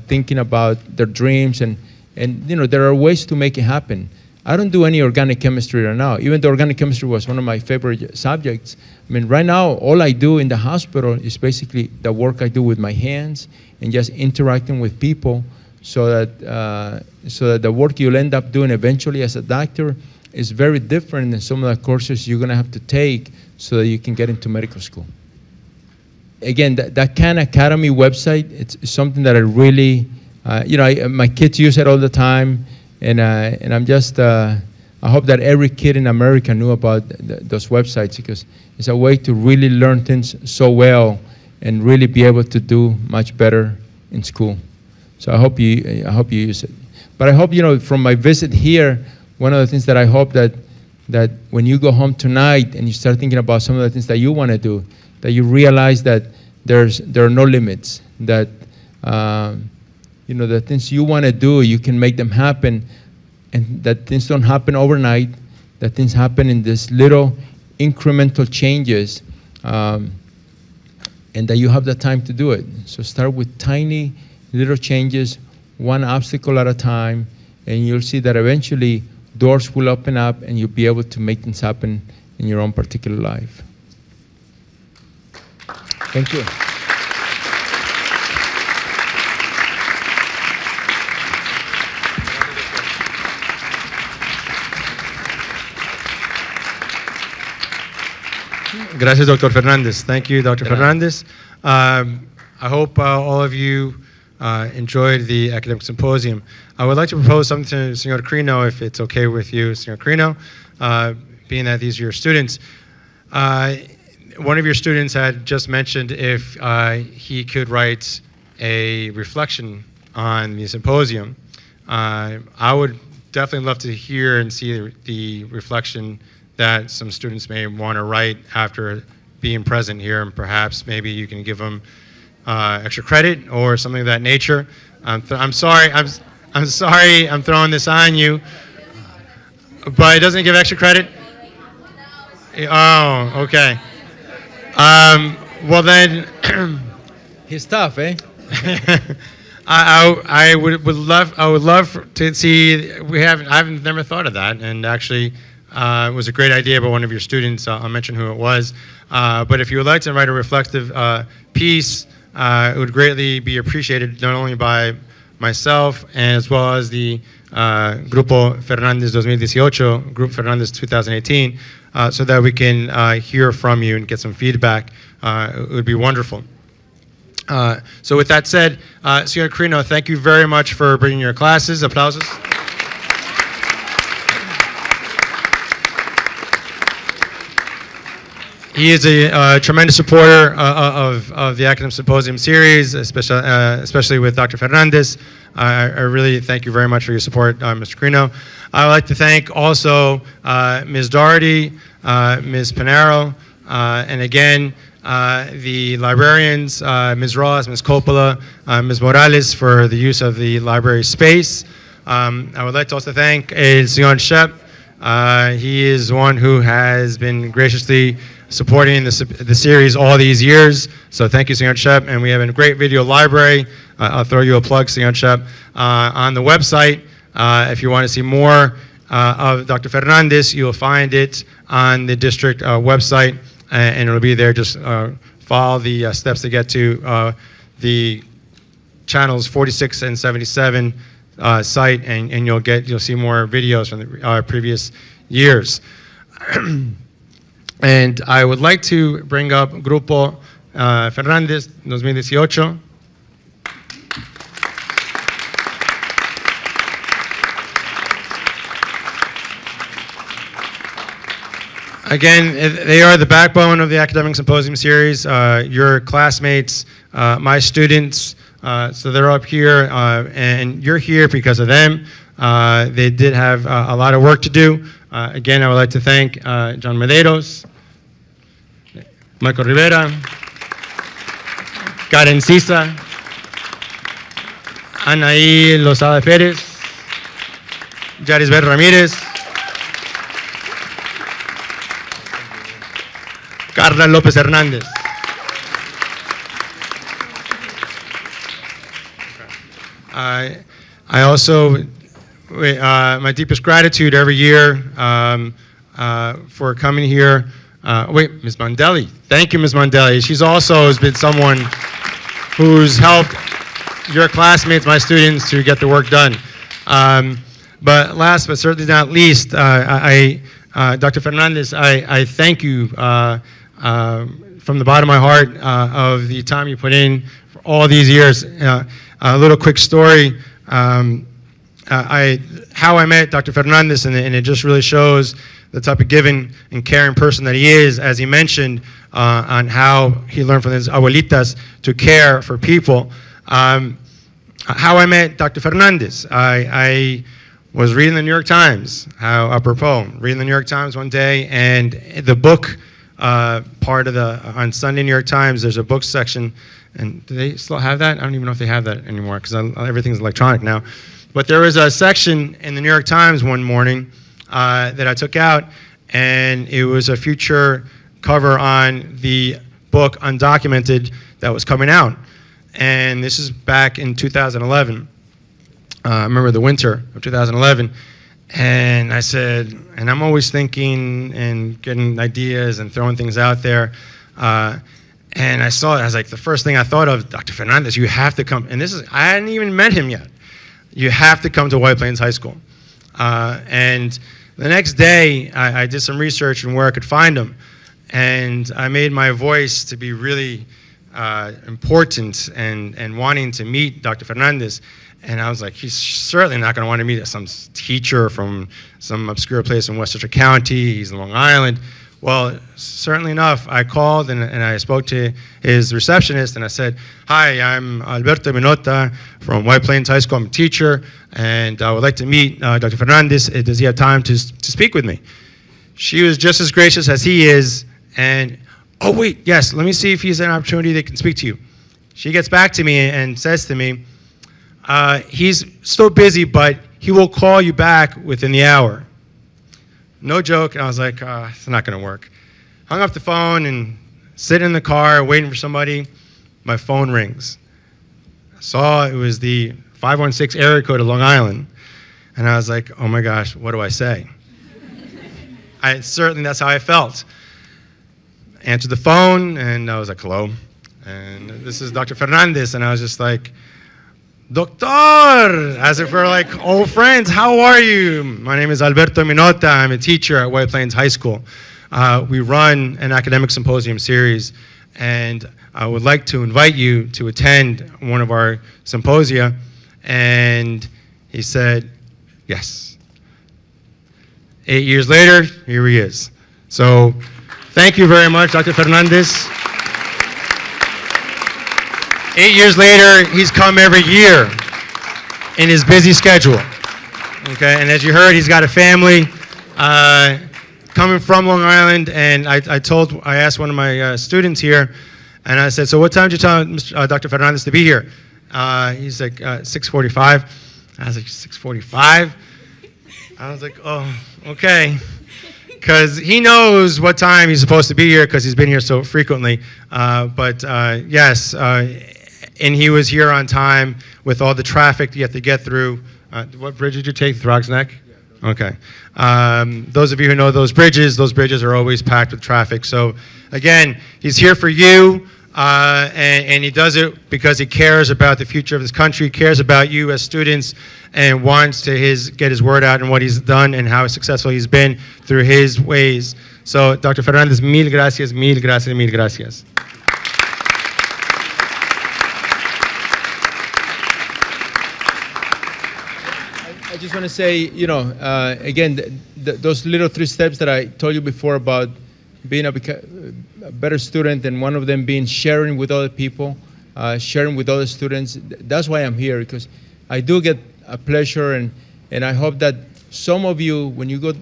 Speaker 22: thinking about their dreams, and there are ways to make it happen. I don't do any organic chemistry right now, even though organic chemistry was one of my favorite subjects. I mean, right now, all I do in the hospital is basically the work I do with my hands and just interacting with people, so that the work you'll end up doing eventually as a doctor is very different than some of the courses you're going to have to take so that you can get into medical school. Again, that Khan Academy website, it's something that I really, my kids use it all the time, and I'm just, I hope that every kid in America knew about those websites, because it's a way to really learn things so well and really be able to do much better in school. So I hope you use it. But I hope, from my visit here, one of the things that I hope that when you go home tonight and you start thinking about some of the things that you want to do, that you realize that there are no limits, that the things you want to do, you can make them happen, and that things don't happen overnight, that things happen in these little incremental changes, and that you have the time to do it. So start with tiny little changes, one obstacle at a time, and you'll see that eventually doors will open up and you'll be able to make things happen in your own particular life. Thank you.
Speaker 4: Gracias, Dr. Fernandez. Thank you, Dr. Fernandez. I hope all of you enjoyed the academic symposium. I would like to propose something to Senor Crino, if it's okay with you, Senor Crino, being that these are your students. One of your students had just mentioned if he could write a reflection on the symposium. I would definitely love to hear and see the reflection that some students may want to write after being present here, and perhaps maybe you can give them extra credit or something of that nature. I'm sorry, I'm sorry I'm throwing this on you, but it doesn't give extra credit? Oh, okay. Well then,
Speaker 22: he's tough, eh?
Speaker 4: I would love to see. I've never thought of that, and actually, it was a great idea by one of your students. I'll mention who it was. But if you would like to write a reflective piece, it would greatly be appreciated, not only by myself and as well as the Grupo Fernandez 2018, Group Fernandez 2018, so that we can hear from you and get some feedback. It would be wonderful. So with that said, Senor Crino, thank you very much for bringing your classes. Applausos. He is a tremendous supporter of the Academic Symposium series, especially with Dr. Fernandez. I really thank you very much for your support, Mr. Crino. I would like to thank also Ms. Doherty, Ms. Pinero, and again, the librarians, Ms. Ross, Ms. Coppola, Ms. Morales, for the use of the library space. I would like to also thank El Señor Shep. He is one who has been graciously supporting the series all these years. So thank you, Señor Shep. And we have a great video library. I'll throw you a plug, Señor Shep, on the website. If you want to see more of Dr. Fernandez, you'll find it on the district website, and it'll be there. Just follow the steps to get to the channels 46 and 77 site, and you'll see more videos from the previous years. And I would like to bring up Grupo Fernandez 2018. Again, they are the backbone of the Academic Symposium series. Your classmates, my students, so they're up here, and you're here because of them. They did have a lot of work to do. Again, I would like to thank John Medeiros, Michael Rivera, Karen Sisa, Anaí Lozada Pérez, Yarisbel Ramírez, Carla López Hernández. I also, my deepest gratitude every year for coming here. Wait, Ms. Mondelli. Thank you, Ms. Mondelli. She's also has been someone who's helped your classmates, my students, to get the work done. But last but certainly not least, Dr. Fernandez, I thank you from the bottom of my heart of the time you put in for all these years. A little quick story. How I met Dr. Fernandez, and it just really shows the type of giving and caring person that he is, as he mentioned, on how he learned from his abuelitas to care for people. How I met Dr. Fernandez, I was reading the New York Times, apropos, reading the New York Times one day, and the book part of on Sunday New York Times, there's a book section, and do they still have that? I don't even know if they have that anymore, because everything's electronic now. But there was a section in the New York Times one morning that I took out, and it was a future cover on the book Undocumented that was coming out. And this is back in 2011. I remember the winter of 2011. And I said, and I'm always thinking and getting ideas and throwing things out there. And I saw it, I was like, the first thing I thought of, Dr. Fernandez, you have to come. And I hadn't even met him yet. You have to come to White Plains High School. And the next day, I did some research on where I could find him. And I made my voice to be really important and wanting to meet Dr. Fernandez. And I was like, he's certainly not going to want to meet some teacher from some obscure place in Westchester County. He's in Long Island. Well, certainly enough, I called and I spoke to his receptionist and I said, hi, I'm Alberto Minota from White Plains High School. I'm a teacher and I would like to meet Dr. Fernandez. Does he have time to speak with me? She was just as gracious as he is. And, oh wait, yes, let me see if he's an opportunity that can speak to you. She gets back to me and says to me, he's still busy, but he will call you back within the hour. No joke. And I was like, it's not going to work. Hung up the phone and sitting in the car waiting for somebody. My phone rings. I saw it was the 516 area code of Long Island. And I was like, oh my gosh, what do I say? Certainly that's how I felt. Answered the phone and I was like, hello. And this is Dr. Fernandez. And I was just like, Doctor, as if we're like old friends, how are you? My name is Alberto Minota. I'm a teacher at White Plains High School. We run an academic symposium series, and I would like to invite you to attend one of our symposia. And he said, yes. 8 years later, here he is. So thank you very much, Dr. Fernandez. 8 years later, he's come every year in his busy schedule. Okay, and as you heard, he's got a family coming from Long Island. And I asked one of my students here, and I said, so what time did you tell Dr. Fernandez to be here? He's like, 6:45. I was like, 6:45? I was like, oh, okay. Because he knows what time he's supposed to be here because he's been here so frequently. Yes, and he was here on time with all the traffic you have to get through. What bridge did you take? Throgs Neck? Okay. Those of you who know those bridges are always packed with traffic. So again, he's here for you, and he does it because he cares about the future of this country, cares about you as students, and wants to get his word out and what he's done and how successful he's been through his ways. So Dr. Fernandez, mil gracias, mil gracias, mil gracias.
Speaker 22: I just want to say, you know, again, those little 3 steps that I told you before about being a better student, and one of them being sharing with other people, sharing with other students. That's why I'm here, because I do get a pleasure, and I hope that some of you, when you go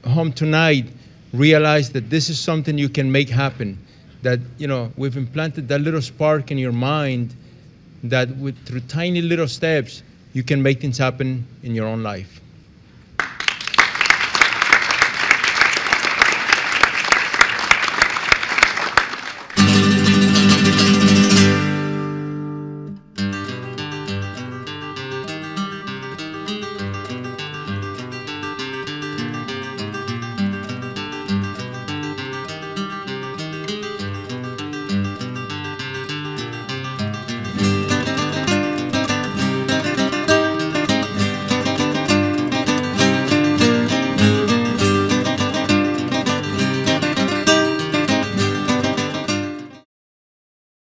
Speaker 22: home tonight, realize that this is something you can make happen, that, you know, we've implanted that little spark in your mind that through tiny little steps, you can make things happen in your own life.